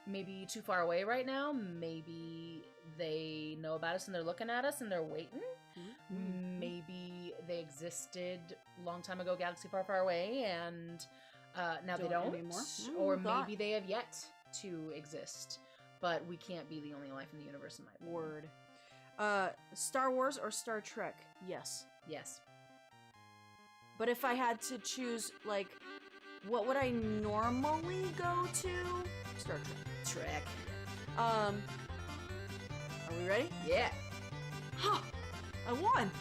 Maybe too far away right now. Maybe they know about us and they're looking at us and they're waiting. Mm-hmm. Maybe they existed a long time ago, galaxy far, far away, and now they don't anymore. Or maybe they have yet to exist, but we can't be the only life in the universe, in my word. Star Wars or Star Trek? Yes. Yes. But if I had to choose, like, what would I normally go to? Star Trek. Are we ready? Yeah. Huh! I won!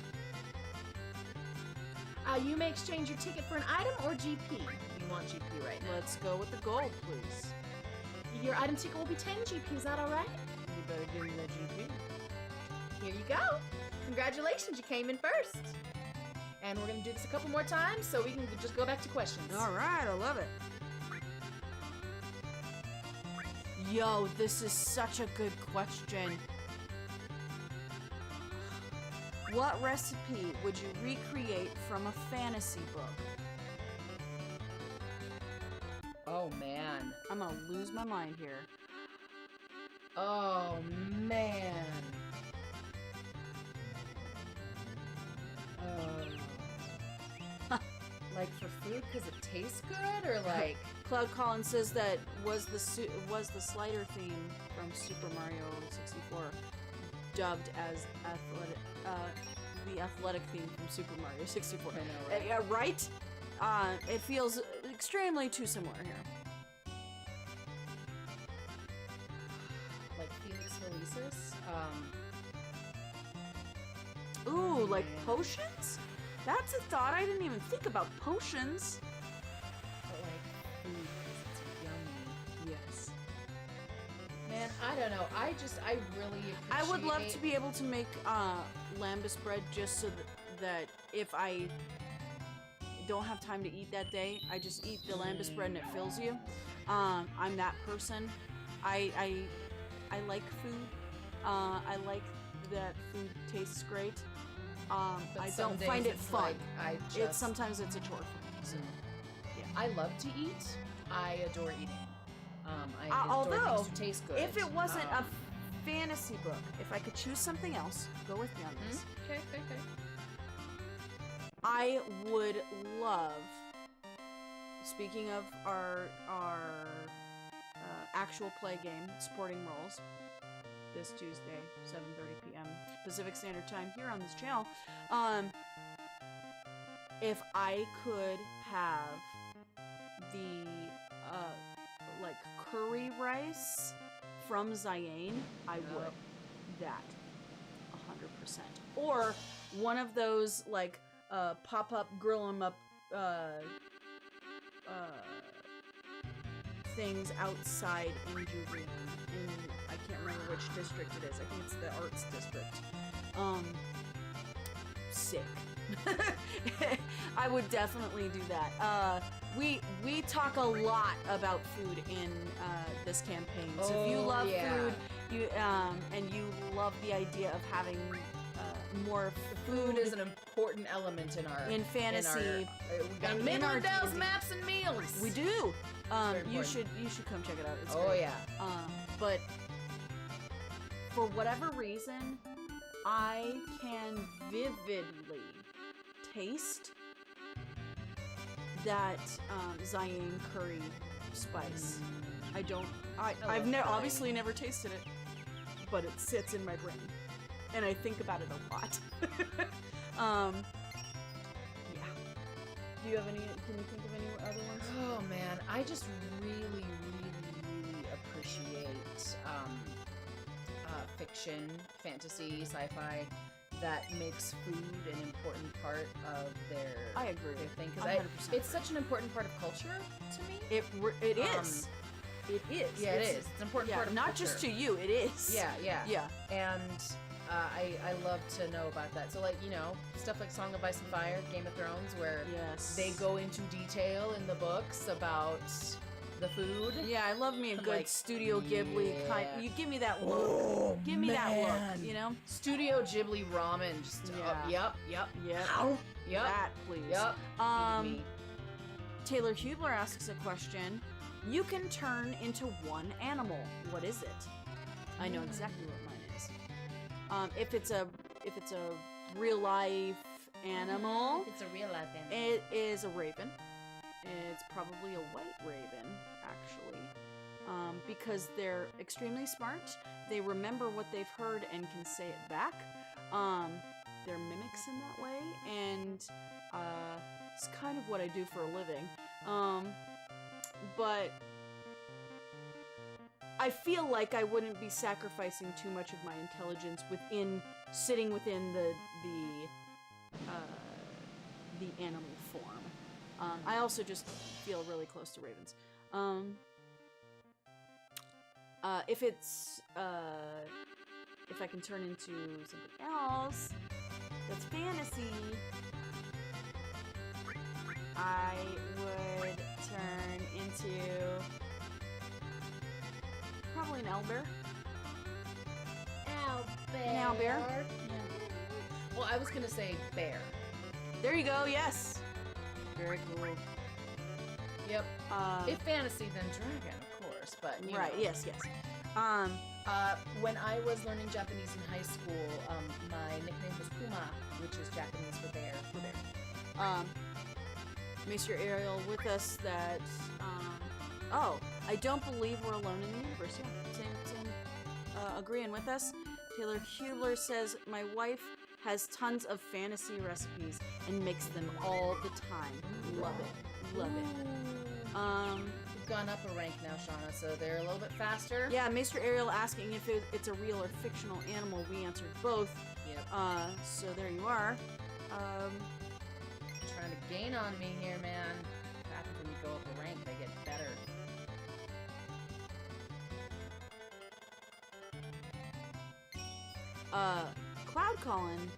You may exchange your ticket for an item or GP. You want GP right now. Let's go with the gold, please. Your item ticket will be 10 GP. Is that all right? You better give me that GP. Here you go. Congratulations, you came in first. And we're going to do this a couple more times so we can just go back to questions. All right, I love it. Yo, this is such a good question. What recipe would you recreate from a fantasy book? Oh, man. I'm gonna lose my mind here. Oh, man. Like for food because it tastes good, or like Cloud Collins says that was the slider theme from Super Mario 64 dubbed as the athletic theme from Super Mario 64. I know, right? Right? It feels extremely too similar here. Like feeling Ooh, like potions? That's a thought. I didn't even think about potions. But like food, because it's yummy. Yes. Man, I don't know. I really appreciate... I would love to be able to make lambus bread just so that if I don't have time to eat that day, I just eat the lambus bread and it fills you. I'm that person. I like food. I like that food tastes great. I don't find it fun. Like, sometimes it's a chore for me. So, yeah. I love to eat. I adore eating. I adore things to taste good. If it wasn't a fantasy book, if I could choose something else, go with me on this. Okay. I would love. Speaking of our actual play game, Sporting Roles, this Tuesday, 7:30 p.m. Pacific Standard Time here on this channel. If I could have the like curry rice from Ziane, I would. That 100%. Or one of those like pop-up grill 'em up things outside in Jubilee. I can't remember which district it is. I think it's the arts district. Sick. I would definitely do that. We talk a lot about food in this campaign. So if you love food, and you love the idea of having more food is an important element in our fantasy. We got Midlandales, maps, and meals. We do. You should come check it out. It's great. Yeah. But for whatever reason, I can vividly taste that Ziane curry spice. I've obviously never tasted it, but it sits in my brain, and I think about it a lot. Yeah. Do you have any? Can you think of any other ones? Oh man, I just really appreciate fiction, fantasy, sci-fi that makes food an important part of their. I agree. Their thing, because it's such an important part of culture to me. It is. It is. Yeah, it is. It's an important part of not culture. just to you. It is. Yeah. And I love to know about that. So like, stuff like Song of Ice and Fire, Game of Thrones, where they go into detail in the books about the food. Yeah, I love me a good Studio Ghibli kind. You give me that look. Give me that look. Studio Ghibli ramen. Just yep. Yep. That, please. Yep. Taylor Hubler asks a question. You can turn into one animal. What is it? I know exactly what mine is. If it's a real life animal. It's a real life animal. It is a raven. It's probably a white raven, actually, because they're extremely smart. They remember what they've heard and can say it back. They're mimics in that way, and it's kind of what I do for a living. But I feel like I wouldn't be sacrificing too much of my intelligence sitting within the animal form. I also just feel really close to ravens. If I can turn into something else that's fantasy, I would turn into probably an owlbear. An owlbear. Yeah. Well, I was gonna say bear. There you go. Yes. Very cool. Yep. If fantasy, then dragon, of course. But right. Yes. When I was learning Japanese in high school, my nickname was Kuma, which is Japanese for bear. Mr. Ariel with us that, I don't believe we're alone in the universe. Yeah, same, agreeing with us. Taylor Hubler says, my wife has tons of fantasy recipes and makes them all the time. Love it. gone up a rank now, Shauna, so they're a little bit faster. Yeah, Maester Ariel asking if it's a real or fictional animal. We answered both. Yep. So there you are. Trying to gain on me here, man. What happens when you go up a rank? They get better. Cloud Colin,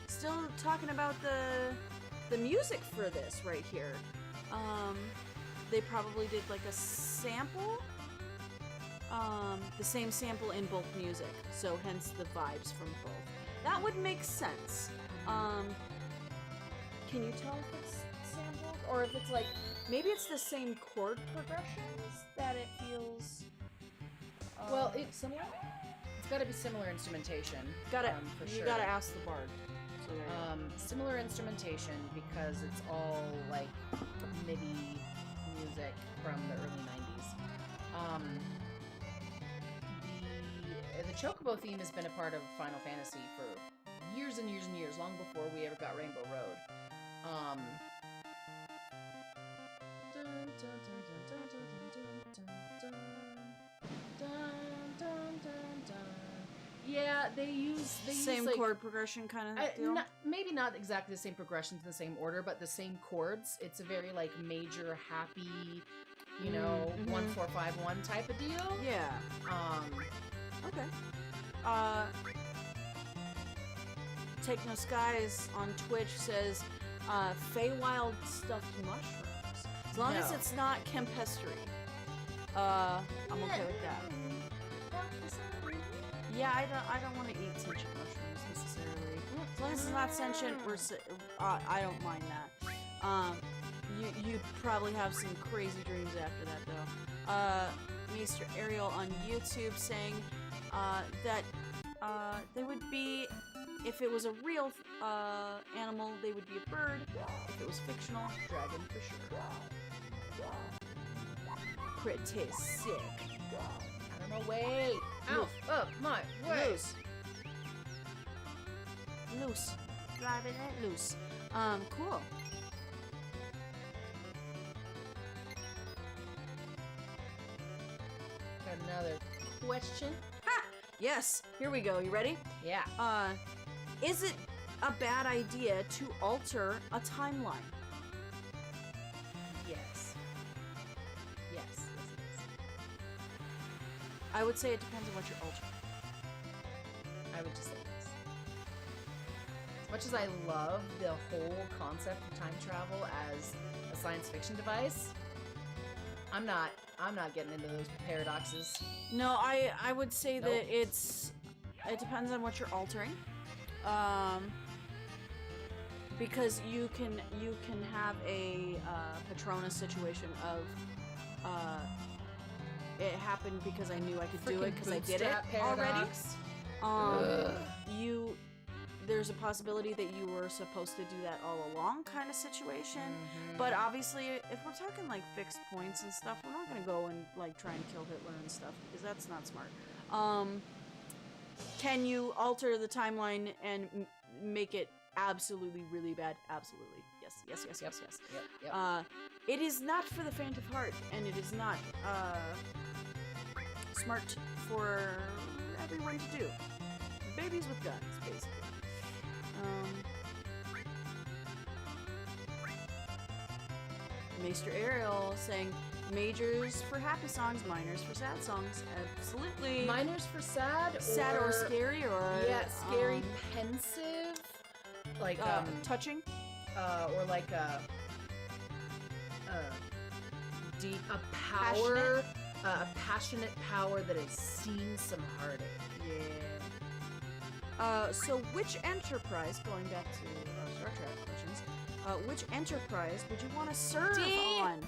still talking about the music for this right here. They probably did like a sample, the same sample in both music, so hence the vibes from both. That would make sense. Can you tell if it's sampled or if it's like maybe it's the same chord progressions that it feels? Well, it's similar. It's got to be similar instrumentation. For sure. You gotta ask the bard. So similar instrumentation because it's all like MIDI music from the early 90s. The Chocobo theme has been a part of Final Fantasy for years and years and years, long before we ever got Rainbow Road. Yeah, they use same like, chord progression kind of deal. Maybe not exactly the same progressions in the same order, but the same chords. It's a very like major, happy, 1-4-5-1 type of deal. Yeah. Okay. Take No Skies on Twitch says, Feywild stuffed mushrooms. As long as it's not Campestry. I'm okay with that. Yeah, I don't want to eat sentient mushrooms necessarily. As long as it's not sentient, I don't mind that. You probably have some crazy dreams after that though. Maester Ariel on YouTube saying that they would be, if it was a real animal, they would be a bird. If it was fictional, dragon for sure. Pretty sick. Out of my way! Out of my way! Loose. Driving it loose. Cool. Got another question. Ha! Yes, here we go. You ready? Yeah. Is it a bad idea to alter a timeline? Yes. Yes, it is. I would say it depends on what you're altering. I would just say yes. As much as I love the whole concept of time travel as a science fiction device, I'm not getting into those paradoxes. No, I would say that it depends on what you're altering. Because you can have a Patronus situation of it happened because I knew I could do it because I did it paradox. already. There's a possibility that you were supposed to do that all along kind of situation. But obviously, if we're talking like fixed points and stuff, we're not going to go and like try and kill Hitler and stuff because that's not smart. Can you alter the timeline and make it absolutely really bad? Absolutely. Yes. Yep. It is not for the faint of heart, and it is not smart for everyone to do. Babies with guns, basically. Maester Ariel saying majors for happy songs, minors for sad songs. Absolutely. Minors for sad or scary or scary, pensive, like touching, or like deep, a power, a passionate power that has seen some heartache. Yeah. So which Enterprise, going back to Star Trek questions, which Enterprise would you want to serve on?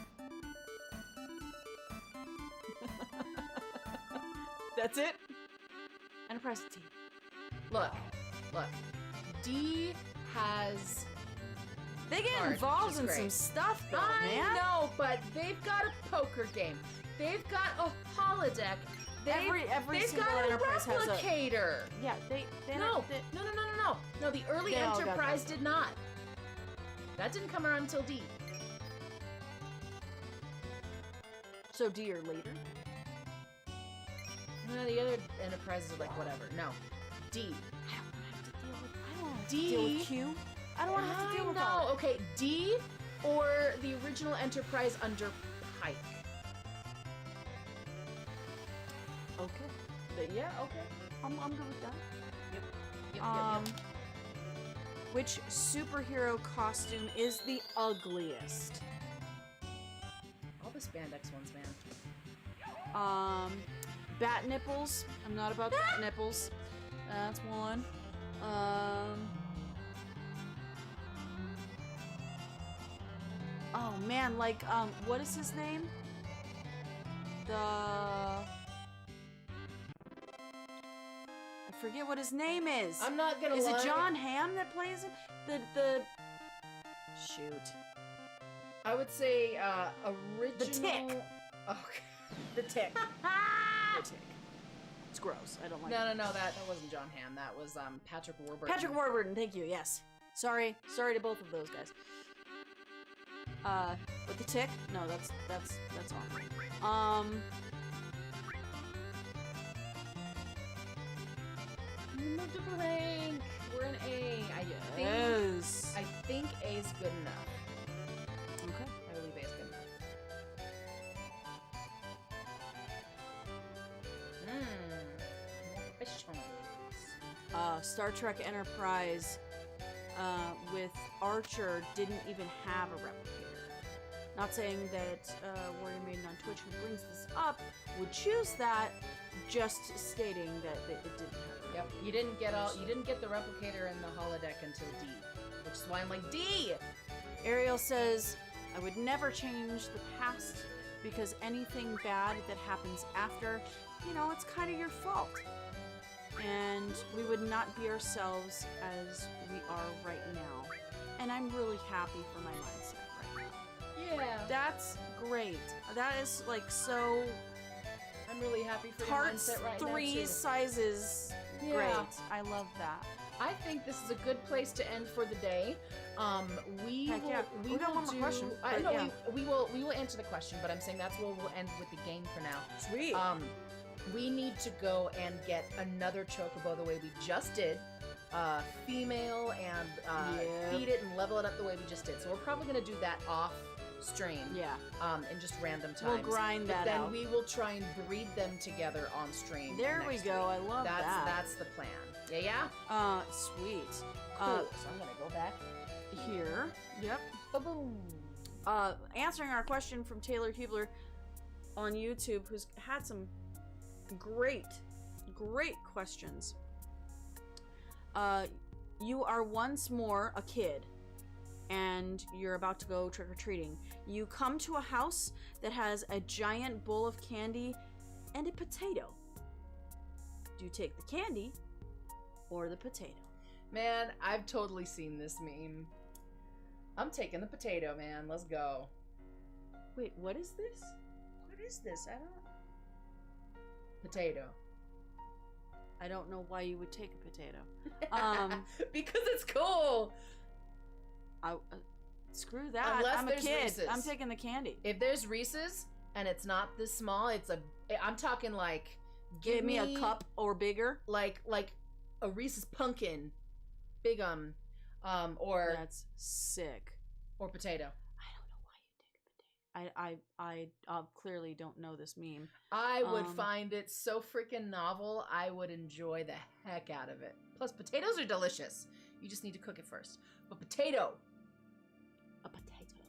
That's it? Enterprise D. Look. D has... They get involved in some stuff, though, man. I know, but they've got a poker game. They've got a holodeck. Every they've single got a Enterprise replicator. Yeah, they No. No, the early Enterprise did not. That didn't come around until D. So D or later? No, the other enterprises are like whatever. No. D. I don't have to deal with Q. I don't want to have to deal with all. Okay, D or the original enterprise under Pike. Okay. But yeah, okay. I'm good with that. Yep. Which superhero costume is the ugliest? All the spandex ones, man. Bat nipples. I'm not about bat nipples. That's one. Oh man, like what is his name? I forget what his name is. I'm not gonna lie. Is it John Hamm that plays it? The shoot. I would say original. The Tick. Okay. The Tick. The Tick. It's gross. I don't like it. No. That wasn't John Hamm. That was Patrick Warburton. Patrick Warburton. Thank you. Yes. Sorry to both of those guys. But the Tick? No, that's on. Multiple rank. We're an A. I think A is good enough. Okay. I believe A is good enough. Star Trek Enterprise with Archer didn't even have a replicator. Not saying that Warrior Maiden on Twitch, who brings this up, would choose that. Just stating that it didn't have. Yep. You didn't get the replicator and the holodeck until D, which is why I'm like D. Ariel says, "I would never change the past because anything bad that happens after, it's kind of your fault, and we would not be ourselves as we are right now. And I'm really happy for my mindset right now." Yeah. That's great. That is like so. I'm really happy for your mindset right now, 3 sizes. Yeah. Great. I love that. I think this is a good place to end for the day. We got one more question. We will answer the question, but I'm saying that's where we'll end with the game for now. Sweet. We need to go and get another Chocobo the way we just did. Female and feed it and level it up the way we just did. So we're probably going to do that off stream. Yeah. In just random times. We'll grind that out. Then we will try and breed them together on stream. There we go. Week. I love that. That's the plan. Yeah? Sweet. Cool. So I'm going to go back here. Yep. Ba-boom. Answering our question from Taylor Hubler on YouTube, who's had some great questions. You are once more a kid and you're about to go trick-or-treating. You come to a house that has a giant bowl of candy and a potato. Do you take the candy or the potato? Man, I've totally seen this meme. I'm taking the potato, man. Let's go. Wait, what is this? What is this? Potato. I don't know why you would take a potato. Because it's cool. Screw that. Unless I'm a kid. Reese's. I'm taking the candy. If there's Reese's and it's not this small, I'm talking like give me a cup or bigger. Like a Reese's pumpkin. Big or that's sick. Or potato. I don't know why you take a potato. I clearly don't know this meme. I would find it so freaking novel. I would enjoy the heck out of it. Plus, potatoes are delicious. You just need to cook it first. But potato. A potato.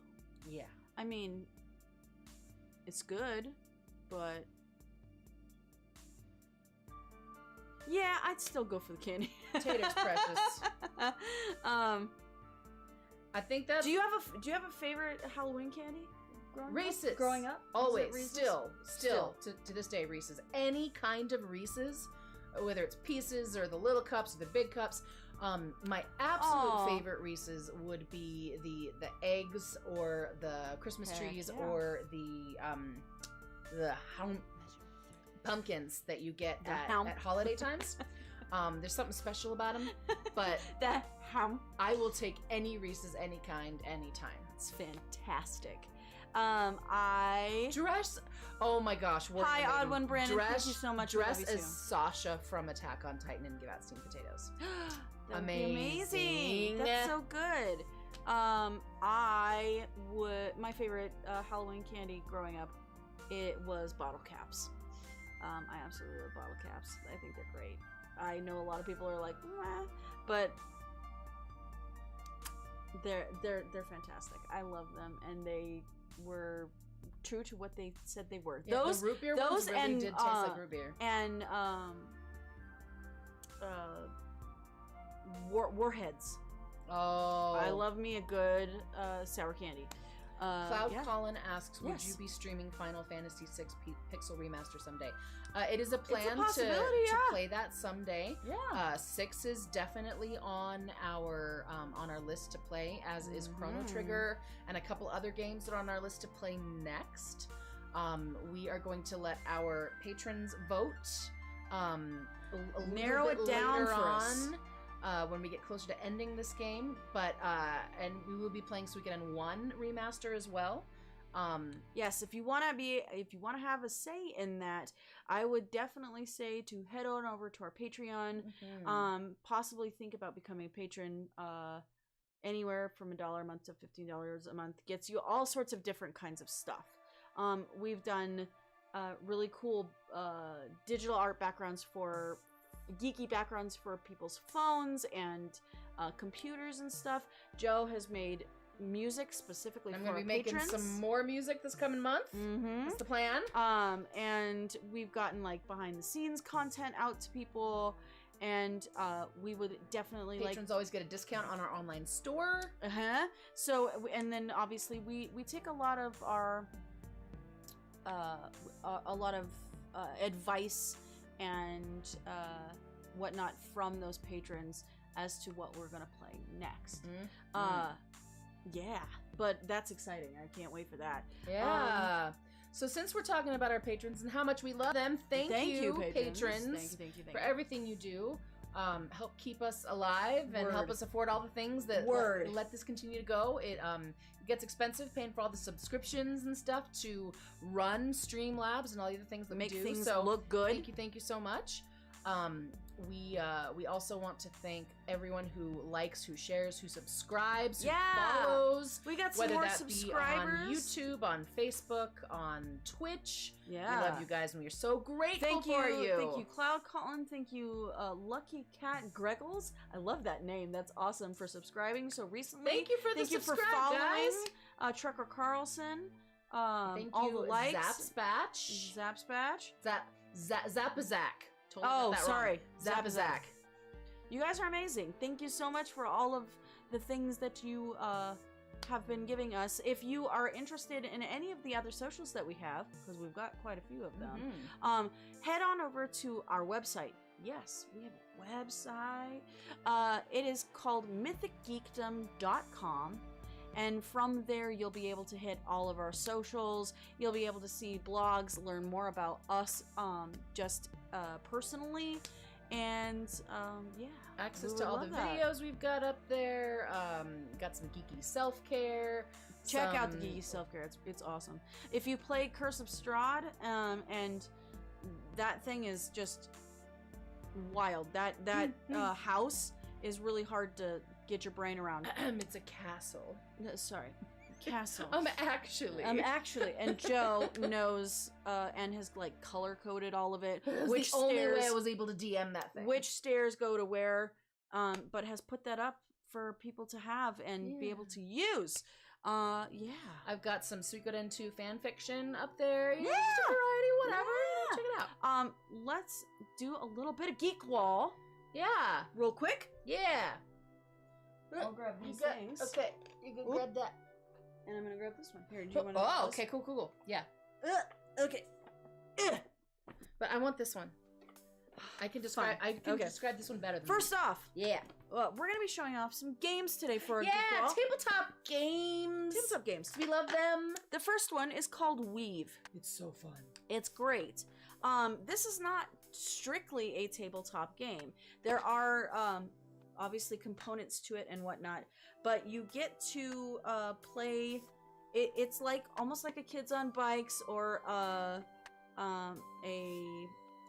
Yeah. I mean, it's good, but yeah, I'd still go for the candy. Potato's precious. I think that's. Do you have a favorite Halloween candy? Reese's. Growing up? Always. Still. To this day, Reese's. Any kind of Reese's, whether it's pieces or the little cups or the big cups. My absolute favorite Reese's would be the eggs or the Christmas trees or the pumpkins that you get at holiday times. There's something special about them, but I will take any Reese's, any kind, anytime. It's fantastic. I dress. Oh my gosh! Hi, Odd One Brandon. Thank you so much. Dress as Sasha from Attack on Titan and give out steamed potatoes. Amazing. That's so good. My favorite Halloween candy growing up, it was bottle caps. I absolutely love bottle caps. I think they're great. I know a lot of people are like, meh, but they're fantastic. I love them, and they were true to what they said they were. Yeah, the root beer ones really did taste like root beer. And Warheads. Oh, I love me a good sour candy. Cloud Colin asks, would you be streaming Final Fantasy VI Pixel Remaster someday? It is a plan to play that someday. Yeah. 6 is definitely on our list to play, as is Chrono Trigger and a couple other games that are on our list to play next. We are going to let our patrons vote. Narrow it down for us. When we get closer to ending this game, but and we will be playing Suikoden 1 remaster as well. Yes, if you want to have a say in that, I would definitely say to head on over to our Patreon. Possibly think about becoming a patron. Anywhere from $1 a month to $15 a month gets you all sorts of different kinds of stuff. We've done really cool digital art backgrounds for geeky backgrounds for people's phones and computers and stuff. Joe has made music specifically for our patrons. I'm going to be making some more music this coming month. That's the plan. And we've gotten like behind the scenes content out to people, and we would definitely patrons always get a discount on our online store. So, and then obviously we take a lot of our advice and whatnot from those patrons as to what we're gonna play next. Yeah, but that's exciting. I can't wait for that. Yeah. So since we're talking about our patrons and how much we love them, thank you patrons thank you for everything you do. Help keep us alive and help us afford all the things that let this continue to go. It gets expensive paying for all the subscriptions and stuff to run Streamlabs and all the other things that make we do. Things look good. Thank you so much. We also want to thank everyone who likes, who shares, who subscribes, who follows. We got some more subscribers. Be on YouTube, on Facebook, on Twitch. Yeah. We love you guys, and we are so grateful for you. Thank you, Cloud Colin. Thank you, Lucky Cat Greggles. I love that name. That's awesome for subscribing so recently. Thank you for for following, guys. Trucker Carlson. Thank all you, the likes. Zapspatch. Zapazak. Sorry. Zapazak. You guys are amazing. Thank you so much for all of the things that you have been giving us. If you are interested in any of the other socials that we have, because we've got quite a few of them, head on over to our website. Yes, we have a website. It is called mythicgeekdom.com. And from there, you'll be able to hit all of our socials. You'll be able to see blogs, learn more about us just personally. And yeah. Access to all the videos we've got up there. Got some geeky self-care. Check out the geeky self-care. It's awesome. If you play Curse of Strahd, and that thing is just wild. That house is really hard to get your brain around. It's a castle. Sorry. Castle. Actually. And Joe knows and has like color coded all of it. Which the only way I was able to DM that thing. Which stairs go to where, but has put that up for people to have and be able to use. Yeah. I've got some Suikoden 2 fan fiction up there. Just a variety, whatever. Yeah. Check it out. Let's do a little bit of Geek Wall. Yeah. Real quick. Yeah. I'll grab these things. Okay, you can grab that. And I'm gonna grab this one. Here, do you want to okay, cool. Yeah. Okay. But I want this one. I can describe describe this one better than First off, well, we're gonna be showing off some games today for our Geek Wall. Tabletop games. We love them. The first one is called Weave. It's so fun. It's great. This is not strictly a tabletop game. There are obviously components to it and whatnot, but you get to play it's like almost like a Kids on Bikes or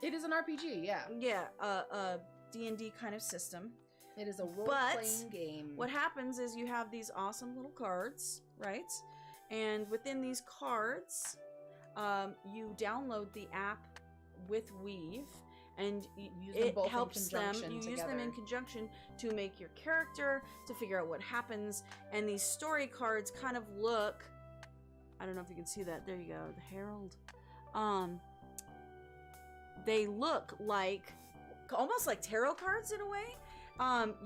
It is an RPG, yeah. Yeah, a D&D kind of system. It is a role-playing game. What happens is you have these awesome little cards, right? And within these cards, you download the app with Weave, and it helps them. You use them in conjunction to make your character, to figure out what happens. And these story cards kind of look, I don't know if you can see that. There you go, the Herald. They look like almost like tarot cards in a way.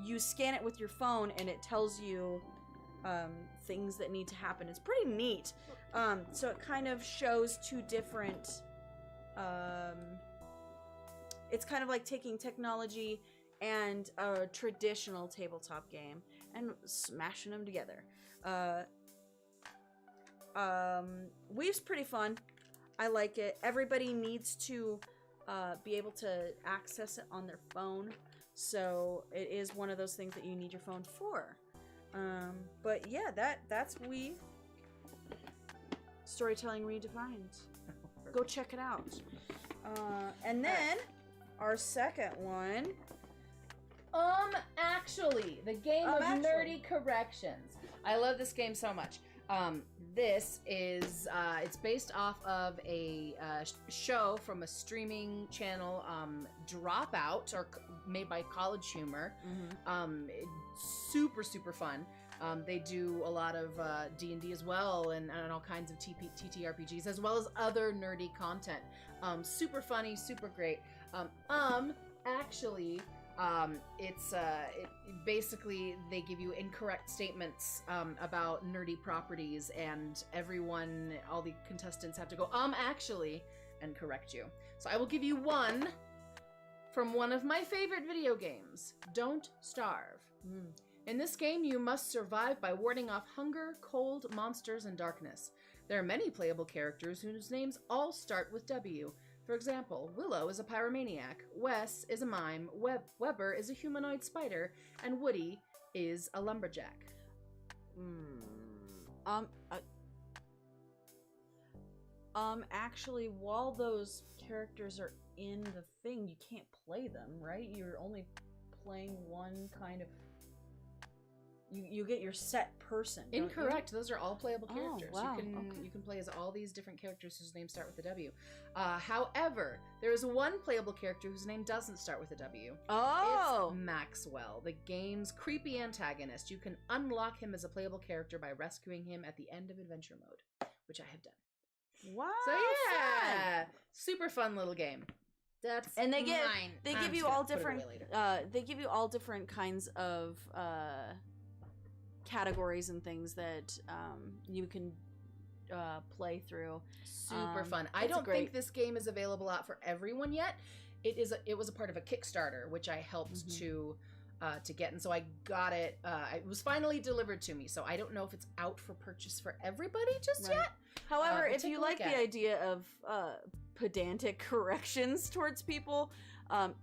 You scan it with your phone, and it tells you things that need to happen. It's pretty neat. So it kind of shows two different. It's kind of like taking technology and a traditional tabletop game and smashing them together. Weave's pretty fun. I like it. Everybody needs to be able to access it on their phone. So it is one of those things that you need your phone for. But yeah, that's Weave. Storytelling Redefined. Go check it out. And then our second one. Actually, the game of nerdy corrections. I love this game so much. This is it's based off of a show from a streaming channel, Dropout, or made by College Humor. Super fun. They do a lot of D&D as well, and all kinds of TTRPGs, as well as other nerdy content. Super funny, super great. Actually, it's basically they give you incorrect statements about nerdy properties, and all the contestants have to go actually and correct you. So I will give you one from one of my favorite video games, Don't Starve. In this game, you must survive by warding off hunger, cold, monsters, and darkness. There are many playable characters whose names all start with W. For example, Willow is a pyromaniac, Wes is a mime, Weber is a humanoid spider, and Woody is a lumberjack. Actually, while those characters are in the thing, you can't play them, right? You're only playing one kind of... You get your set person. Incorrect. Those are all playable characters. Wow. You can play as all these different characters whose names start with a W. However, there is one playable character whose name doesn't start with a W. It's Maxwell, the game's creepy antagonist. You can unlock him as a playable character by rescuing him at the end of adventure mode, which I have done. Wow. So yeah, super fun little game. And they give you all different kinds of categories and things that you can play through. Super fun. I don't think this game is available out for everyone yet. It was a part of a Kickstarter, which I helped to get, and so I got it. It was finally delivered to me, so I don't know if it's out for purchase for everybody just yet. However, if you like the idea of pedantic corrections towards people,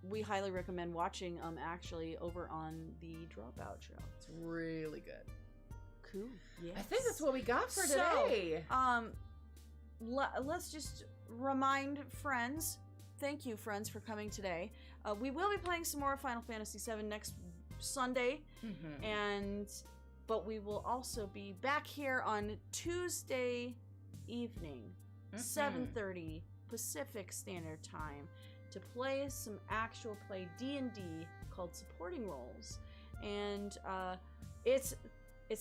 we highly recommend watching actually over on the Dropout show. It's really good. Cool. Yes. I think that's what we got for today. Let's just remind friends. Thank you, friends, for coming today. We will be playing some more Final Fantasy VII next Sunday, but we will also be back here on Tuesday evening, 7:30 Pacific Standard Time, to play some actual play D&D called Supporting Roles, and it's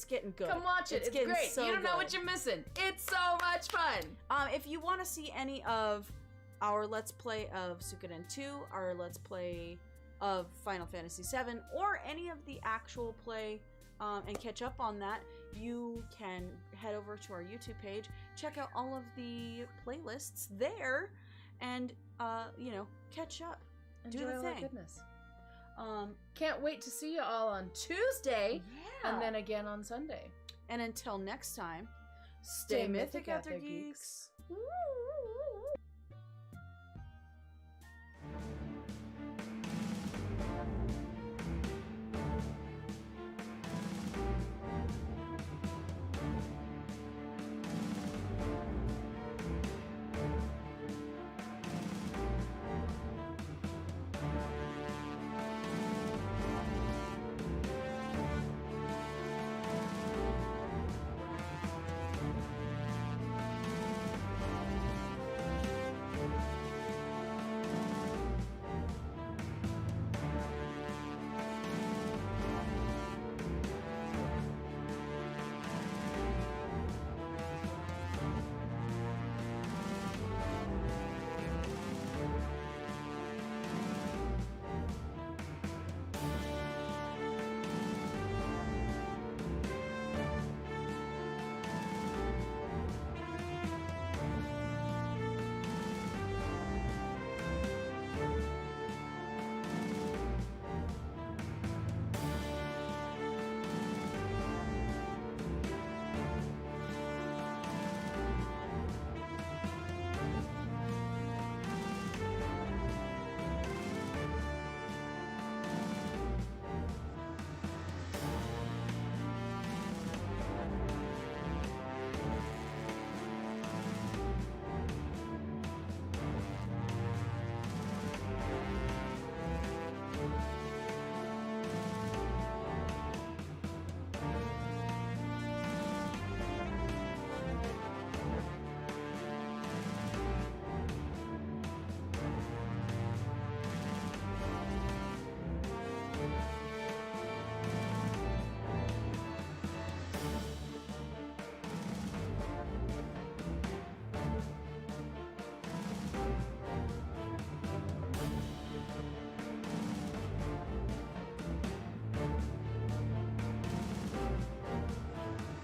getting good. Come watch it. It's great. So you don't know what you're missing. It's so much fun. If you want to see any of our Let's Play of Suikoden 2, our Let's Play of Final Fantasy VII, or any of the actual play, and catch up on that, you can head over to our YouTube page, check out all of the playlists there, and catch up. Enjoy do the all thing. That goodness. Can't wait to see you all on Tuesday, and then again on Sunday. And until next time, stay mythic out there, geeks. Woo!